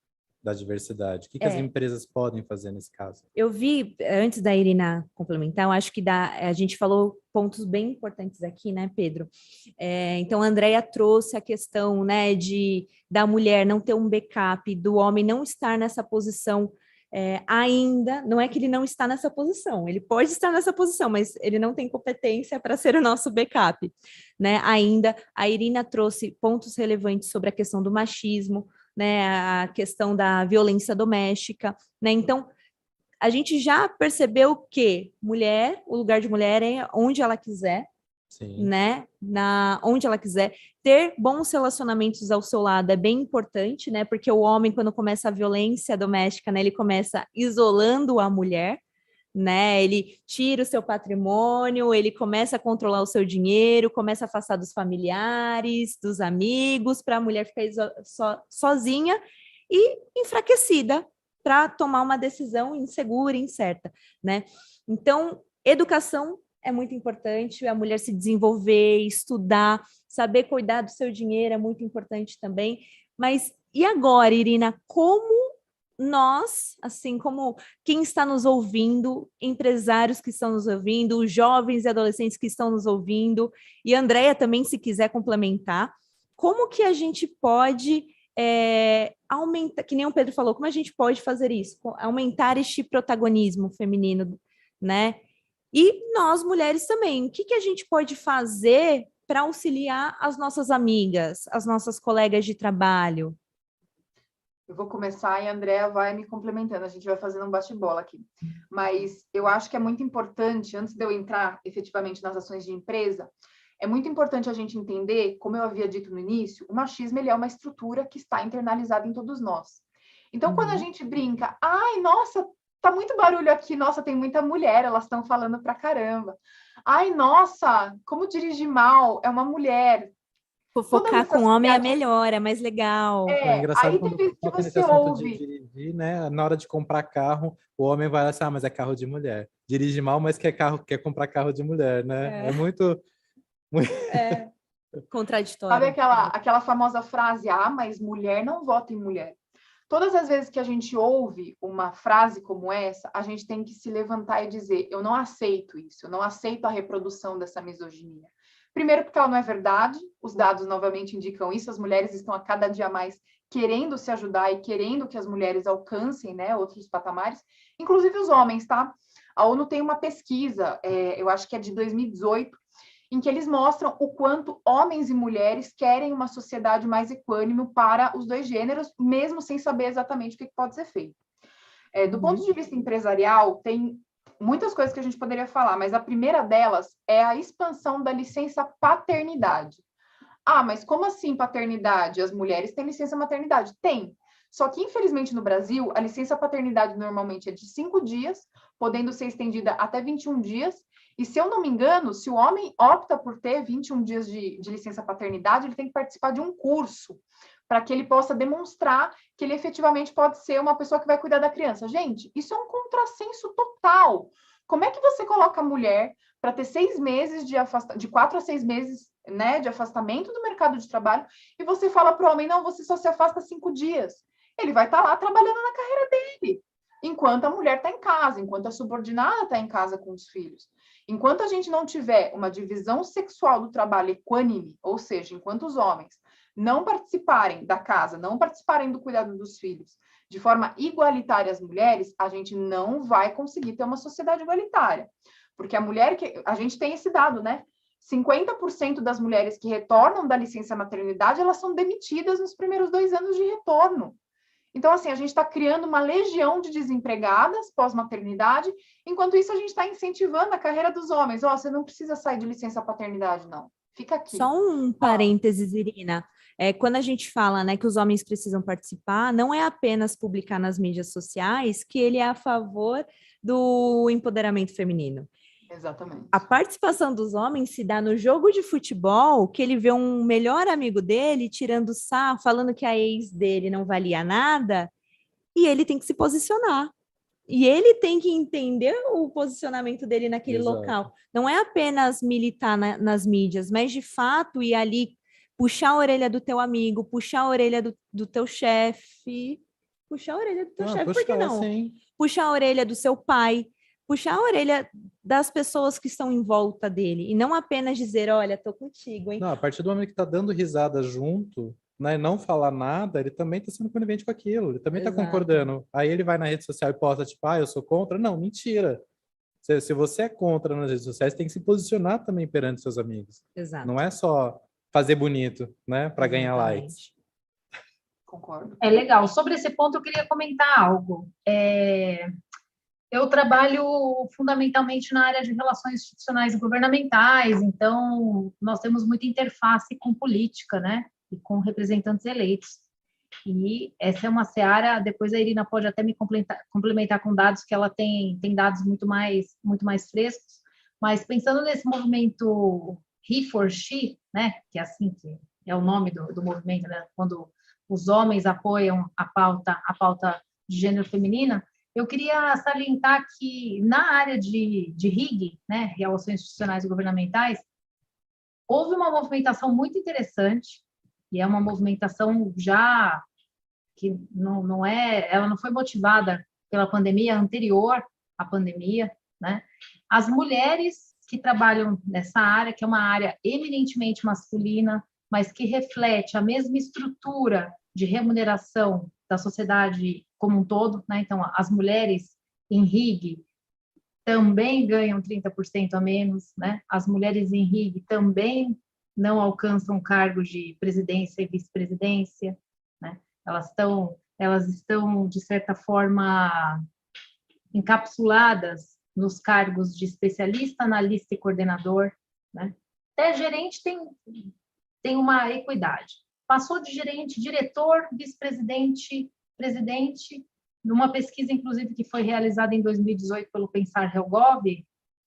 Speaker 2: da diversidade? O que as empresas podem fazer nesse caso?
Speaker 1: Eu vi, antes da Irina complementar, eu acho que a gente falou pontos bem importantes aqui, né, Pedro? Então, a Andrea trouxe a questão, né, da mulher não ter um backup, do homem não estar nessa posição ainda. Não é que ele não está nessa posição, ele pode estar nessa posição, mas ele não tem competência para ser o nosso backup, né? Ainda, a Irina trouxe pontos relevantes sobre a questão do machismo, né, a questão da violência doméstica, né? Então, a gente já percebeu que o lugar de mulher é onde ela quiser,
Speaker 2: Sim.
Speaker 1: né? Onde ela quiser. Ter bons relacionamentos ao seu lado é bem importante, né? Porque o homem, quando começa a violência doméstica, né, ele começa isolando a mulher, né? Ele tira o seu patrimônio, ele começa a controlar o seu dinheiro, começa a afastar dos familiares, dos amigos, para a mulher ficar sozinha e enfraquecida para tomar uma decisão insegura, incerta, né? Então, educação é muito importante, a mulher se desenvolver, estudar, saber cuidar do seu dinheiro é muito importante também. Mas e agora, Irina, como nós, assim como quem está nos ouvindo, empresários que estão nos ouvindo, jovens e adolescentes que estão nos ouvindo, e a Andrea também, se quiser complementar, como que a gente pode aumentar, que nem o Pedro falou, como a gente pode fazer isso? Aumentar este protagonismo feminino, né? E nós, mulheres também, o que a gente pode fazer para auxiliar as nossas amigas, as nossas colegas de trabalho?
Speaker 4: Eu vou começar e a Andrea vai me complementando, a gente vai fazendo um bate-bola aqui. Mas eu acho que é muito importante, antes de eu entrar efetivamente nas ações de empresa, é muito importante a gente entender, como eu havia dito no início, o machismo ele é uma estrutura que está internalizada em todos nós. Então, quando a gente brinca, ai, nossa, tá muito barulho aqui, nossa, tem muita mulher, elas estão falando pra caramba. Ai, nossa, como dirigir mal, é uma mulher.
Speaker 1: Fofocar com homem é melhor, é mais legal.
Speaker 2: É engraçado
Speaker 4: aí
Speaker 2: quando
Speaker 4: tem vezes que
Speaker 2: toca nesse
Speaker 4: você
Speaker 2: assunto
Speaker 4: ouve.
Speaker 2: de dirigir, né? Na hora de comprar carro, o homem vai lá assim, mas é carro de mulher. Dirige mal, mas quer comprar carro de mulher, né? É muito...
Speaker 1: Contraditório.
Speaker 4: Sabe aquela famosa frase, mas mulher não vota em mulher. Todas as vezes que a gente ouve uma frase como essa, a gente tem que se levantar e dizer, eu não aceito isso, eu não aceito a reprodução dessa misoginia. Primeiro porque ela não é verdade, os dados novamente indicam isso, as mulheres estão a cada dia mais querendo se ajudar e querendo que as mulheres alcancem, né, outros patamares, inclusive os homens, tá? A ONU tem uma pesquisa, eu acho que é de 2018, em que eles mostram o quanto homens e mulheres querem uma sociedade mais equânime para os dois gêneros, mesmo sem saber exatamente o que pode ser feito. Do ponto de vista empresarial, tem muitas coisas que a gente poderia falar, mas a primeira delas é a expansão da licença paternidade. Mas como assim paternidade? As mulheres têm licença maternidade? Tem. Só que, infelizmente, no Brasil, a licença paternidade normalmente é de 5 dias, podendo ser estendida até 21 dias, e se eu não me engano, se o homem opta por ter 21 dias de licença paternidade, ele tem que participar de um curso para que ele possa demonstrar que ele efetivamente pode ser uma pessoa que vai cuidar da criança. Gente, isso é um contrassenso total. Como é que você coloca a mulher para ter 6 meses de 4 a 6 meses, né, de afastamento do mercado de trabalho, e você fala para o homem, não, você só se afasta 5 dias. Ele vai estar lá trabalhando na carreira dele, enquanto a mulher está em casa, enquanto a subordinada está em casa com os filhos. Enquanto a gente não tiver uma divisão sexual do trabalho equânime, ou seja, enquanto os homens não participarem da casa, não participarem do cuidado dos filhos de forma igualitária às mulheres, a gente não vai conseguir ter uma sociedade igualitária. Porque a gente tem esse dado, né? 50% das mulheres que retornam da licença maternidade, elas são demitidas nos primeiros 2 anos de retorno. Então, assim, a gente está criando uma legião de desempregadas pós-maternidade, enquanto isso a gente está incentivando a carreira dos homens. Você não precisa sair de licença paternidade, não. Fica aqui.
Speaker 1: Só um parênteses, Irina. Quando a gente fala, né, que os homens precisam participar, não é apenas publicar nas mídias sociais que ele é a favor do empoderamento feminino.
Speaker 4: Exatamente.
Speaker 1: A participação dos homens se dá no jogo de futebol, que ele vê um melhor amigo dele tirando sarro, falando que a ex dele não valia nada, e ele tem que se posicionar. E ele tem que entender o posicionamento dele naquele
Speaker 2: Exato.
Speaker 1: local. Não é apenas militar nas mídias, mas de fato ir ali puxar a orelha do teu amigo, puxar a orelha do teu chefe. Puxar a orelha do teu chefe, por que não?
Speaker 2: Sim.
Speaker 1: Puxar a orelha do seu pai, puxar a orelha das pessoas que estão em volta dele. E não apenas dizer, olha, tô contigo, hein?
Speaker 2: Não, a partir do momento que tá dando risada junto, né, não falar nada, ele também tá sendo conivente com aquilo, ele também tá
Speaker 1: Exato.
Speaker 2: concordando. Aí ele vai na rede social e posta, tipo, eu sou contra. Não, mentira. Se você é contra nas redes sociais, tem que se posicionar também perante seus amigos.
Speaker 1: Exato.
Speaker 2: Não é só fazer bonito, né, para ganhar likes.
Speaker 4: Concordo.
Speaker 3: É legal. Sobre esse ponto, eu queria comentar algo. Eu trabalho fundamentalmente na área de relações institucionais e governamentais, então nós temos muita interface com política, né, e com representantes eleitos. E essa é uma seara, depois a Irina pode até me complementar com dados, que ela tem dados muito mais frescos, mas pensando nesse movimento He for She, né, que é assim que é o nome do movimento, né, quando os homens apoiam a pauta de gênero feminina, eu queria salientar que na área de RIG, né, Relações Institucionais e Governamentais, houve uma movimentação muito interessante, e é uma movimentação já que ela não foi motivada pela pandemia, anterior à pandemia, né? As mulheres que trabalham nessa área, que é uma área eminentemente masculina, mas que reflete a mesma estrutura de remuneração da sociedade como um todo, né? Então, as mulheres em RIG também ganham 30% a menos, né? As mulheres em RIG também não alcançam cargos de presidência e vice-presidência, né? Elas estão, de certa forma, encapsuladas nos cargos de especialista, analista e coordenador, né? Até gerente tem uma equidade. Passou de gerente, diretor, vice-presidente, presidente. Numa pesquisa, inclusive, que foi realizada em 2018 pelo Pensar Helgov,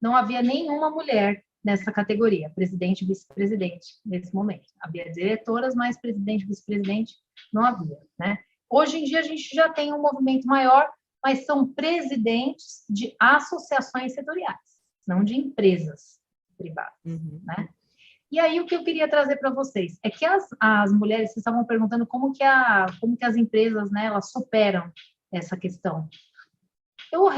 Speaker 3: não havia nenhuma mulher nessa categoria, presidente e vice-presidente, nesse momento. Havia diretoras, mas presidente e vice-presidente não havia, né? Hoje em dia, a gente já tem um movimento maior, mas são presidentes de associações setoriais, não de empresas privadas, né? E aí, o que eu queria trazer para vocês é que as mulheres, vocês estavam perguntando como que as empresas, né, elas superam essa questão. Eu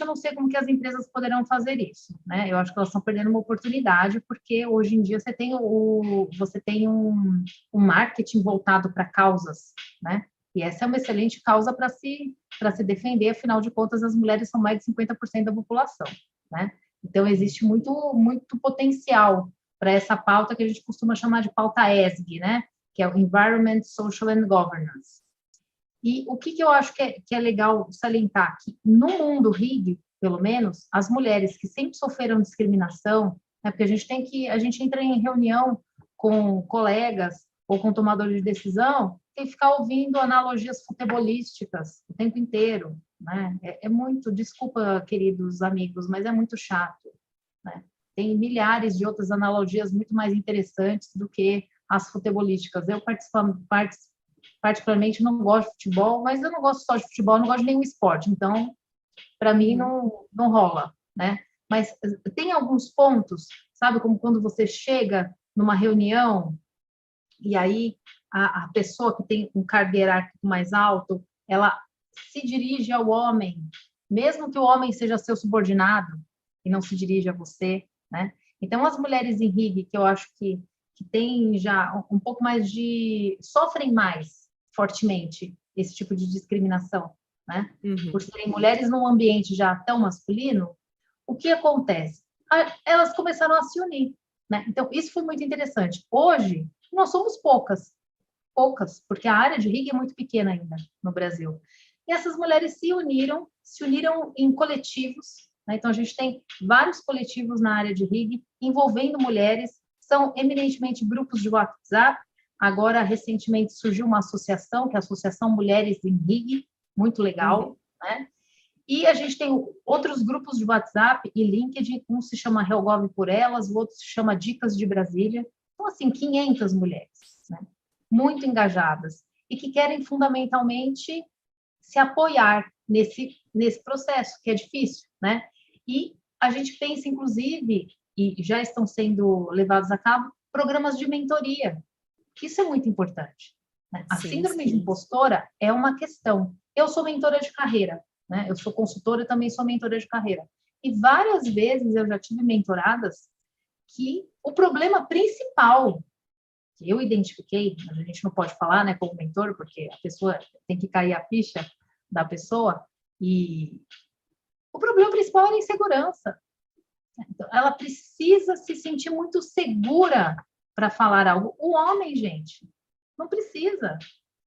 Speaker 3: não sei como que as empresas poderão fazer isso, né? Eu acho que elas estão perdendo uma oportunidade, porque hoje em dia você tem um marketing voltado para causas, né? E essa é uma excelente causa para se defender, afinal de contas, as mulheres são mais de 50% da população, né? Então, existe muito potencial para essa pauta que a gente costuma chamar de pauta ESG, né? Que é o Environment, Social and Governance. E o que eu acho que é legal salientar? Que no mundo RIG, pelo menos, as mulheres que sempre sofreram discriminação, né, porque a gente entra em reunião com colegas ou com tomadores de decisão, tem que ficar ouvindo analogias futebolísticas o tempo inteiro, né? É muito, desculpa, queridos amigos, mas é muito chato, né? Tem milhares de outras analogias muito mais interessantes do que as futebolísticas. Eu particularmente não gosto de futebol, mas eu não gosto só de futebol, eu não gosto de nenhum esporte, então para mim não rola, né? Mas tem alguns pontos, sabe, como quando você chega numa reunião e aí a pessoa que tem um cargo hierárquico mais alto, ela se dirige ao homem, mesmo que o homem seja seu subordinado e não se dirige a você, né? Então as mulheres em RIG, que eu acho que têm já um pouco mais sofrem mais fortemente esse tipo de discriminação, né? Por serem mulheres num ambiente já tão masculino, o que acontece? Elas começaram a se unir, né? Então, isso foi muito interessante. Hoje, nós somos poucas, porque a área de RIG é muito pequena ainda no Brasil. E essas mulheres se uniram em coletivos, né? Então, a gente tem vários coletivos na área de RIG envolvendo mulheres, são eminentemente grupos de WhatsApp. Agora, recentemente, surgiu uma associação, que é a Associação Mulheres em RIG, muito legal, né? E a gente tem outros grupos de WhatsApp e LinkedIn, um se chama Helgov por Elas, o outro se chama Dicas de Brasília. Então, assim, 500 mulheres, né? Muito engajadas e que querem fundamentalmente se apoiar nesse processo, que é difícil, né? E a gente pensa, inclusive, e já estão sendo levados a cabo, programas de mentoria. Isso é muito importante, né? A síndrome de impostora é uma questão. Eu sou mentora de carreira, né? Eu sou consultora e também sou mentora de carreira. E várias vezes eu já tive mentoradas que o problema principal que eu identifiquei, a gente não pode falar, né, como mentor, porque a pessoa tem que cair a ficha da pessoa, e o problema principal era a insegurança. Então, ela precisa se sentir muito segura para falar algo. O homem, gente, não precisa.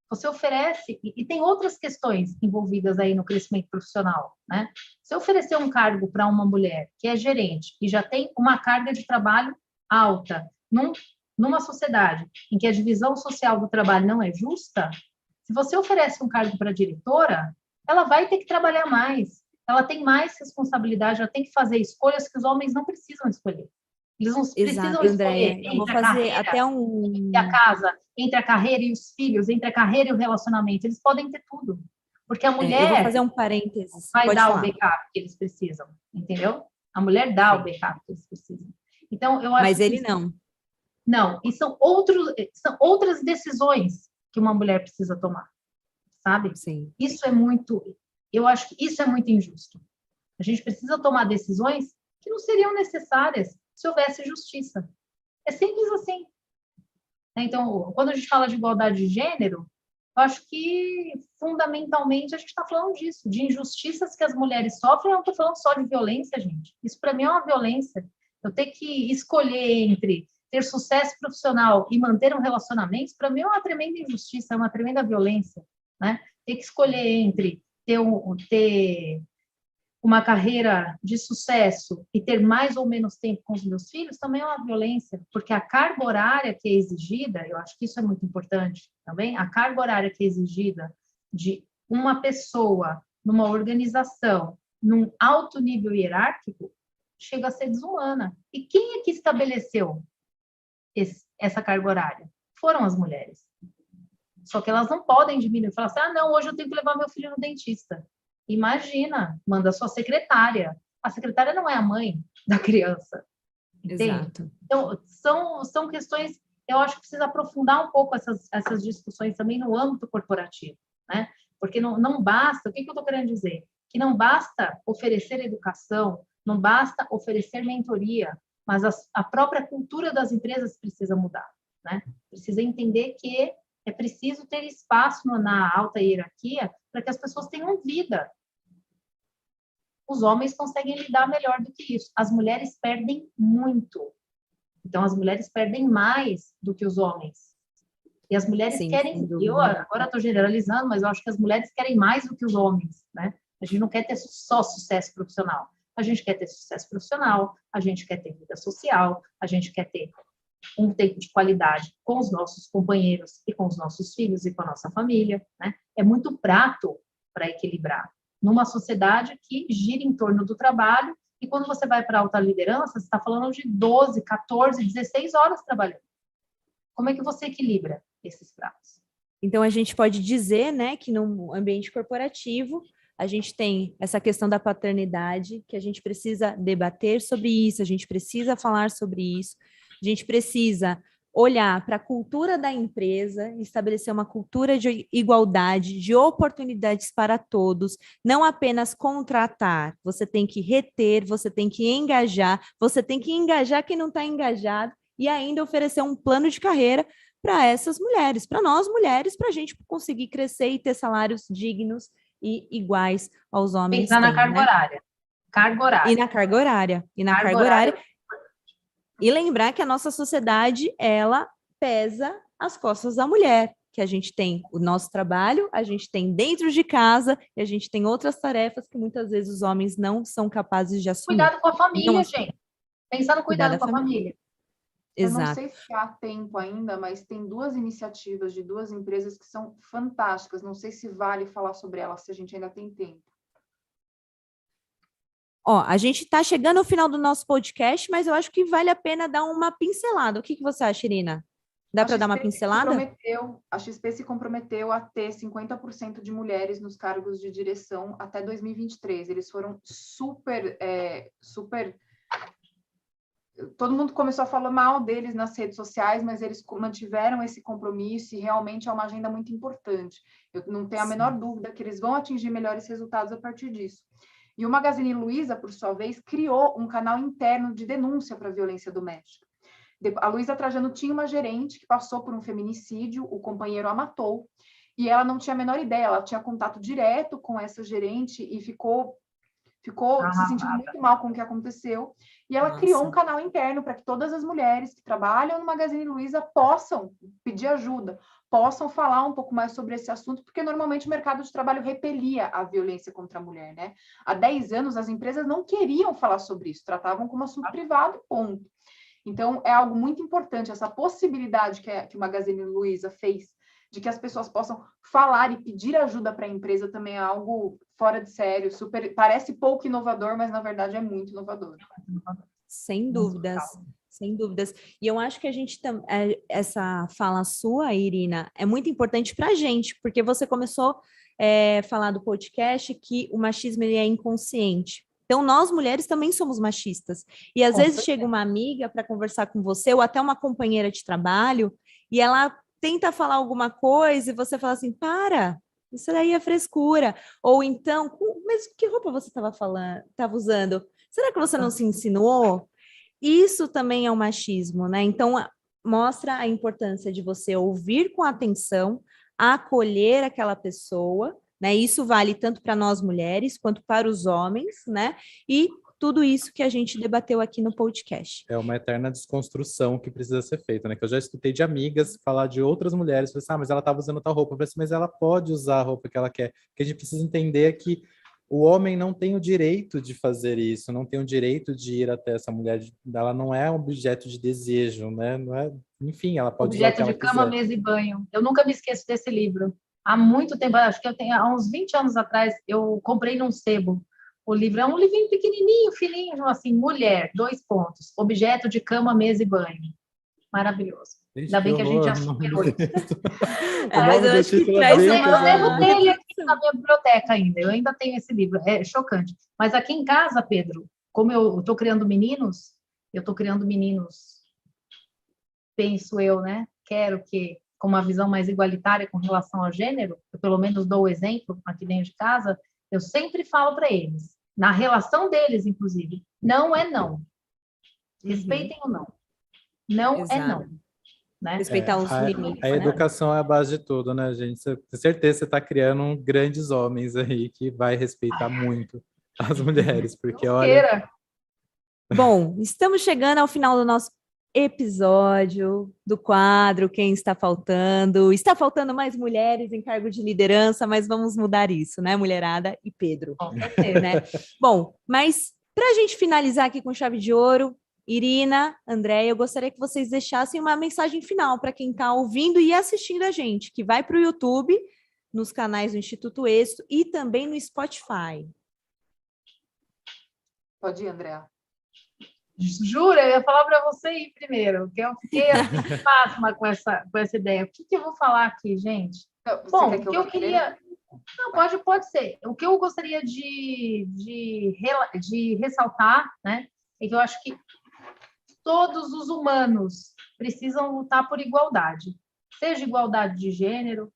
Speaker 3: Você oferece, e tem outras questões envolvidas aí no crescimento profissional, né? Se eu oferecer um cargo para uma mulher que é gerente e já tem uma carga de trabalho alta, numa sociedade em que a divisão social do trabalho não é justa, se você oferece um cargo para diretora, ela vai ter que trabalhar mais, ela tem mais responsabilidade, ela tem que fazer escolhas que os homens não precisam escolher. Eles não precisam
Speaker 1: Andréia,
Speaker 3: escolher
Speaker 1: eu vou
Speaker 3: entre a
Speaker 1: fazer
Speaker 3: carreira
Speaker 1: até
Speaker 3: e a casa, entre a carreira e os filhos, entre a carreira e o relacionamento. Eles podem ter tudo. Porque a
Speaker 1: eu vou fazer
Speaker 3: mulher
Speaker 1: um parênteses.
Speaker 3: vai
Speaker 1: Pode
Speaker 3: dar o
Speaker 1: falar.
Speaker 3: backup que eles precisam, entendeu? A mulher dá o backup que eles precisam. Então, eu acho
Speaker 1: Mas ele
Speaker 3: que...
Speaker 1: não.
Speaker 3: Não, e são outras decisões que uma mulher precisa tomar, sabe?
Speaker 1: Sim.
Speaker 3: Isso é muito... Eu acho que isso é muito injusto. A gente precisa tomar decisões que não seriam necessárias se houvesse justiça. É simples assim. Então, quando a gente fala de igualdade de gênero, eu acho que, fundamentalmente, a gente está falando disso, de injustiças que as mulheres sofrem. Eu não estou falando só de violência, gente. Isso, para mim, é uma violência. Eu ter que escolher entre ter sucesso profissional e manter um relacionamento, para mim, é uma tremenda injustiça, é uma tremenda violência, né? Ter que escolher entre ter uma carreira de sucesso e ter mais ou menos tempo com os meus filhos também é uma violência, porque a carga horária que é exigida, eu acho que isso é muito importante também, a carga horária que é exigida de uma pessoa numa organização, num alto nível hierárquico, chega a ser desumana. E quem é que estabeleceu essa carga horária? Foram as mulheres. Só que elas não podem diminuir, falar assim, não, hoje eu tenho que levar meu filho no dentista. Imagina, manda a sua secretária. A secretária não é a mãe da criança, entende?
Speaker 1: Exato.
Speaker 3: Então, são questões, eu acho que precisa aprofundar um pouco essas discussões também no âmbito corporativo, né? Porque não basta, o que eu estou querendo dizer? Que não basta oferecer educação, não basta oferecer mentoria, mas a própria cultura das empresas precisa mudar, né? Precisa entender que é preciso ter espaço na alta hierarquia para que as pessoas tenham vida. Os homens conseguem lidar melhor do que isso. As mulheres perdem muito. Então, as mulheres perdem mais do que os homens. E as mulheres querem... Eu agora estou generalizando, mas eu acho que as mulheres querem mais do que os homens, né? A gente não quer ter só sucesso profissional. A gente quer ter sucesso profissional, a gente quer ter vida social, a gente quer ter um tempo de qualidade com os nossos companheiros e com os nossos filhos e com a nossa família, né? É muito prato para equilibrar. Numa sociedade que gira em torno do trabalho, e quando você vai para a alta liderança, você está falando de 12, 14, 16 horas trabalhando. Como é que você equilibra esses pratos?
Speaker 1: Então, a gente pode dizer, né, que no ambiente corporativo, a gente tem essa questão da paternidade, que a gente precisa debater sobre isso, a gente precisa falar sobre isso, a gente precisa olhar para a cultura da empresa, estabelecer uma cultura de igualdade, de oportunidades para todos, não apenas contratar, você tem que reter, você tem que engajar quem não está engajado e ainda oferecer um plano de carreira para essas mulheres, para nós mulheres, para a gente conseguir crescer e ter salários dignos e iguais aos homens.
Speaker 3: Pensar na carga horária. Carga horária.
Speaker 1: E na carga horária. E na carga horária. E lembrar que a nossa sociedade, ela pesa as costas da mulher, que a gente tem o nosso trabalho, a gente tem dentro de casa, e a gente tem outras tarefas que muitas vezes os homens não são capazes de assumir.
Speaker 3: Cuidado com a família, gente. Pensar no cuidado com a família.
Speaker 1: Exato.
Speaker 4: Eu não sei se há tempo ainda, mas tem 2 iniciativas de 2 empresas que são fantásticas. Não sei se vale falar sobre elas, se a gente ainda tem tempo.
Speaker 1: Ó, a gente está chegando ao final do nosso podcast, mas eu acho que vale a pena dar uma pincelada. O que você acha, Irina? Dá para dar uma pincelada?
Speaker 4: A XP se comprometeu a ter 50% de mulheres nos cargos de direção até 2023. Eles foram super... Todo mundo começou a falar mal deles nas redes sociais, mas eles mantiveram esse compromisso e realmente é uma agenda muito importante. Eu não tenho a menor dúvida que eles vão atingir melhores resultados a partir disso. E o Magazine Luiza, por sua vez, criou um canal interno de denúncia para a violência doméstica. A Luiza Trajano tinha uma gerente que passou por um feminicídio, o companheiro a matou, e ela não tinha a menor ideia, ela tinha contato direto com essa gerente e ficou se sentindo muito mal com o que aconteceu, e ela criou um canal interno para que todas as mulheres que trabalham no Magazine Luiza possam pedir ajuda, possam falar um pouco mais sobre esse assunto, porque normalmente o mercado de trabalho repelia a violência contra a mulher, né? Há 10 anos as empresas não queriam falar sobre isso, tratavam como assunto privado, ponto. Então, é algo muito importante, essa possibilidade que o Magazine Luiza fez, de que as pessoas possam falar e pedir ajuda para a empresa, também é algo fora de sério, parece pouco inovador, mas na verdade é muito inovador.
Speaker 1: Sem dúvidas, sem dúvidas. E eu acho que essa fala sua, Irina, é muito importante para a gente, porque você começou a falar do podcast que o machismo ele é inconsciente. Então, nós mulheres também somos machistas. E às vezes chega uma amiga para conversar com você, ou até uma companheira de trabalho, e ela tenta falar alguma coisa e você fala assim, para, isso daí é frescura. Ou então, mas que roupa você estava usando? Será que você não se ensinou? Isso também é um machismo, né? Então, mostra a importância de você ouvir com atenção, acolher aquela pessoa, né? Isso vale tanto para nós mulheres quanto para os homens, né? E tudo isso que a gente debateu aqui no podcast.
Speaker 2: É uma eterna desconstrução que precisa ser feita, né? Que eu já escutei de amigas falar de outras mulheres, falei assim, mas ela estava usando tal roupa. Eu falei assim, mas ela pode usar a roupa que ela quer. O que a gente precisa entender é que o homem não tem o direito de fazer isso, não tem o direito de ir até essa mulher. Ela não é um objeto de desejo, né? Não é, enfim, ela pode usar o que ela quiser.
Speaker 3: Objeto de cama, mesa e banho. Eu nunca me esqueço desse livro. Há muito tempo, acho que há uns 20 anos atrás, eu comprei num sebo. O livro é um livrinho pequenininho, fininho, assim, mulher, 2 pontos, objeto de cama, mesa e banho. Maravilhoso. Ainda bem que a gente já superou isso.
Speaker 1: Mas eu acho que traz
Speaker 3: eu devo ter ele aqui na minha biblioteca ainda, eu ainda tenho esse livro, é chocante. Mas aqui em casa, Pedro, como eu estou criando meninos, penso eu, né? Quero que, com uma visão mais igualitária com relação ao gênero, eu pelo menos dou o exemplo aqui dentro de casa, eu sempre falo para eles, na relação deles, inclusive, não é não. Respeitem o não. Não é não. Né?
Speaker 1: Respeitar os limites.
Speaker 2: A educação é a base de tudo, né, gente? Com certeza você está criando grandes homens aí que vai respeitar muito as mulheres, porque olha...
Speaker 1: Bom, estamos chegando ao final do nosso episódio do quadro Quem Está Faltando. Está faltando mais mulheres em cargo de liderança, mas vamos mudar isso, né, mulherada e Pedro? Né? Bom, mas para a gente finalizar aqui com chave de ouro, Irina, Andréia, eu gostaria que vocês deixassem uma mensagem final para quem está ouvindo e assistindo a gente, que vai para o YouTube, nos canais do Instituto Êxito e também no Spotify.
Speaker 4: Pode ir, Andréa.
Speaker 3: Jura, eu ia falar para você ir primeiro, que eu fiquei pasma com essa ideia. O que eu vou falar aqui, gente? Bom, o que eu queria... Não, pode ser. O que eu gostaria de ressaltar, né, é que eu acho que todos os humanos precisam lutar por igualdade. Seja igualdade de gênero,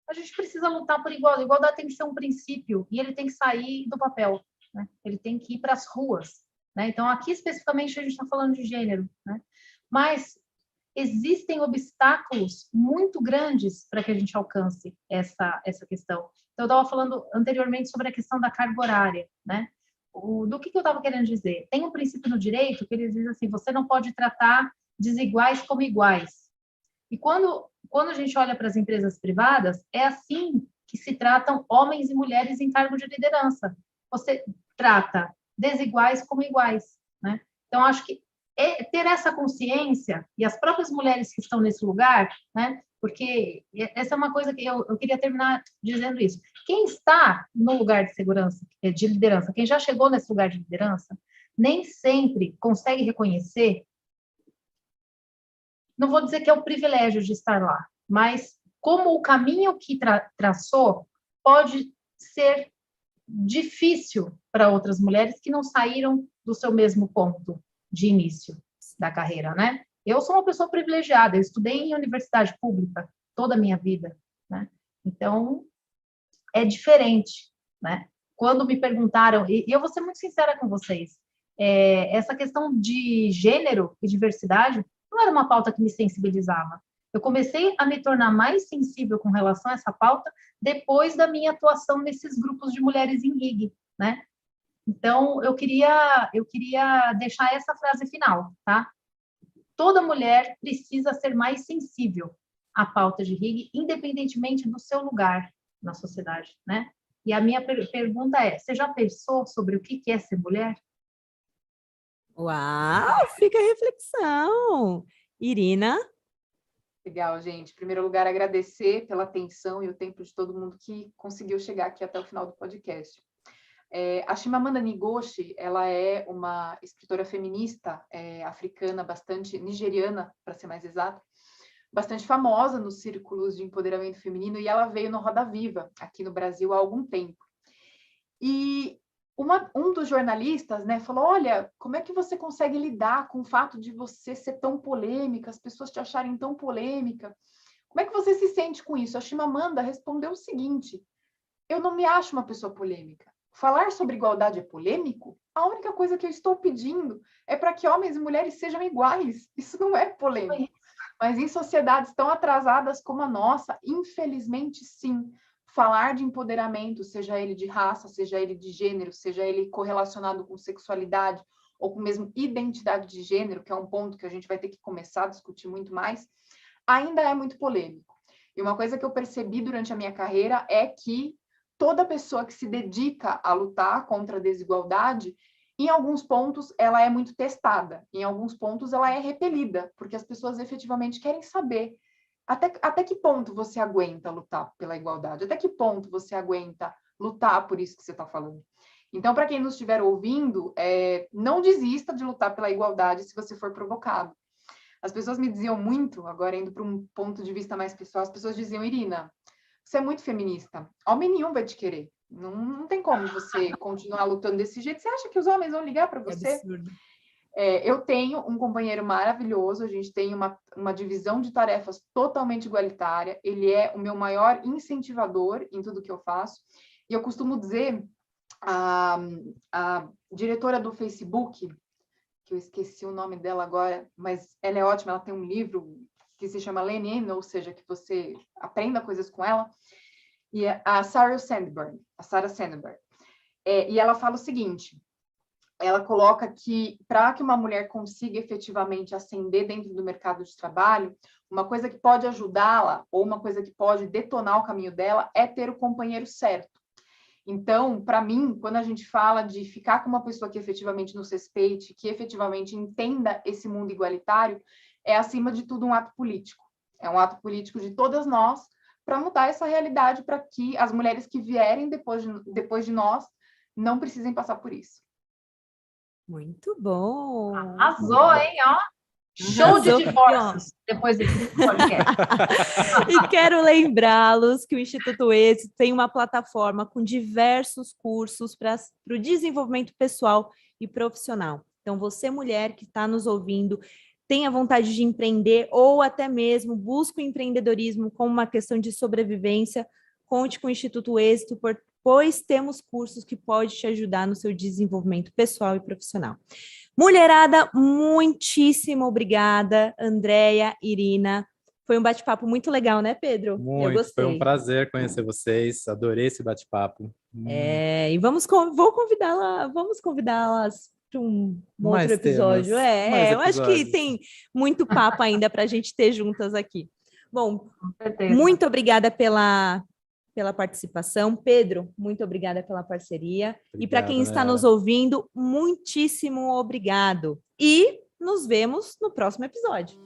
Speaker 3: a gente precisa lutar por igualdade. Igualdade tem que ser um princípio e ele tem que sair do papel, né? Ele tem que ir para as ruas. Né? Então, aqui especificamente a gente está falando de gênero, né? Mas existem obstáculos muito grandes para que a gente alcance essa questão. Então, eu estava falando anteriormente sobre a questão da carga horária, né? Do que eu estava querendo dizer? Tem um princípio no direito que ele diz assim, você não pode tratar desiguais como iguais. E quando a gente olha para as empresas privadas, é assim que se tratam homens e mulheres em cargo de liderança. Você trata desiguais como iguais, né? Então, acho que ter essa consciência, e as próprias mulheres que estão nesse lugar, né, Porque essa é uma coisa que eu queria terminar dizendo isso. Quem está no lugar de segurança, de liderança, quem já chegou nesse lugar de liderança, nem sempre consegue reconhecer, não vou dizer que é o privilégio de estar lá, mas como o caminho que traçou pode ser difícil para outras mulheres que não saíram do seu mesmo ponto de início da carreira, né? Eu sou uma pessoa privilegiada, eu estudei em universidade pública toda a minha vida, né? Então, é diferente, né? Quando me perguntaram, e eu vou ser muito sincera com vocês, essa questão de gênero e diversidade não era uma pauta que me sensibilizava. Eu comecei a me tornar mais sensível com relação a essa pauta depois da minha atuação nesses grupos de mulheres em RIG, né? Então, eu queria deixar essa frase final, tá? Toda mulher precisa ser mais sensível à pauta de RIG, independentemente do seu lugar na sociedade, né? E a minha pergunta é, você já pensou sobre o que é ser mulher?
Speaker 1: Uau, fica a reflexão. Irina?
Speaker 4: Legal, gente. Em primeiro lugar, agradecer pela atenção e o tempo de todo mundo que conseguiu chegar aqui até o final do podcast. A Chimamanda Ngozi, ela é uma escritora feminista africana, bastante nigeriana, para ser mais exato, bastante famosa nos círculos de empoderamento feminino, e ela veio no Roda Viva, aqui no Brasil, há algum tempo. E um dos jornalistas, né, falou, olha, como é que você consegue lidar com o fato de você ser tão polêmica, as pessoas te acharem tão polêmica? Como é que você se sente com isso? A Chimamanda respondeu o seguinte, eu não me acho uma pessoa polêmica. Falar sobre igualdade é polêmico? A única coisa que eu estou pedindo é para que homens e mulheres sejam iguais. Isso não é polêmico. Mas em sociedades tão atrasadas como a nossa, infelizmente, sim, falar de empoderamento, seja ele de raça, seja ele de gênero, seja ele correlacionado com sexualidade ou com mesmo identidade de gênero, que é um ponto que a gente vai ter que começar a discutir muito mais, ainda é muito polêmico. E uma coisa que eu percebi durante a minha carreira é que toda pessoa que se dedica a lutar contra a desigualdade, em alguns pontos ela é muito testada, em alguns pontos ela é repelida, porque as pessoas efetivamente querem saber até que ponto você aguenta lutar pela igualdade, até que ponto você aguenta lutar por isso que você está falando. Então, para quem nos estiver ouvindo, não desista de lutar pela igualdade se você for provocado. As pessoas me diziam muito, agora indo para um ponto de vista mais pessoal, as pessoas diziam, Irina, você é muito feminista, homem nenhum vai te querer. Não tem como você continuar lutando desse jeito. Você acha que os homens vão ligar para você?
Speaker 1: É absurdo.
Speaker 4: Eu tenho um companheiro maravilhoso, a gente tem uma divisão de tarefas totalmente igualitária, ele é o meu maior incentivador em tudo que eu faço, e eu costumo dizer, a diretora do Facebook, que eu esqueci o nome dela agora, mas ela é ótima, ela tem um livro que se chama Lean In, ou seja, que você aprenda coisas com ela, e a Sarah Sandberg, e ela fala o seguinte, ela coloca que para que uma mulher consiga efetivamente ascender dentro do mercado de trabalho, uma coisa que pode ajudá-la ou uma coisa que pode detonar o caminho dela é ter o companheiro certo. Então, para mim, quando a gente fala de ficar com uma pessoa que efetivamente nos respeite, que efetivamente entenda esse mundo igualitário, é, acima de tudo, um ato político. É um ato político de todas nós para mudar essa realidade para que as mulheres que vierem depois de nós não precisem passar por isso.
Speaker 1: Muito bom.
Speaker 3: Arrasou, hein? Ó. Show de divórcios depois desse podcast.
Speaker 1: E quero lembrá-los que o Instituto Êxito tem uma plataforma com diversos cursos para o desenvolvimento pessoal e profissional. Então, você, mulher que está nos ouvindo, tenha vontade de empreender ou até mesmo busca o empreendedorismo como uma questão de sobrevivência, conte com o Instituto Êxito, pois temos cursos que podem te ajudar no seu desenvolvimento pessoal e profissional. Mulherada, muitíssimo obrigada, Andréia, Irina. Foi um bate-papo muito legal, né, Pedro?
Speaker 2: Muito,
Speaker 1: eu gostei.
Speaker 2: Foi um prazer conhecer vocês, adorei esse bate-papo.
Speaker 1: E vamos convidá-las para um outro episódio. Eu acho que tem muito papo ainda para a gente ter juntas aqui. Bom, muito obrigada pela participação. Pedro, muito obrigada pela parceria. Obrigado, e para quem está nos ouvindo, muitíssimo obrigado. E nos vemos no próximo episódio.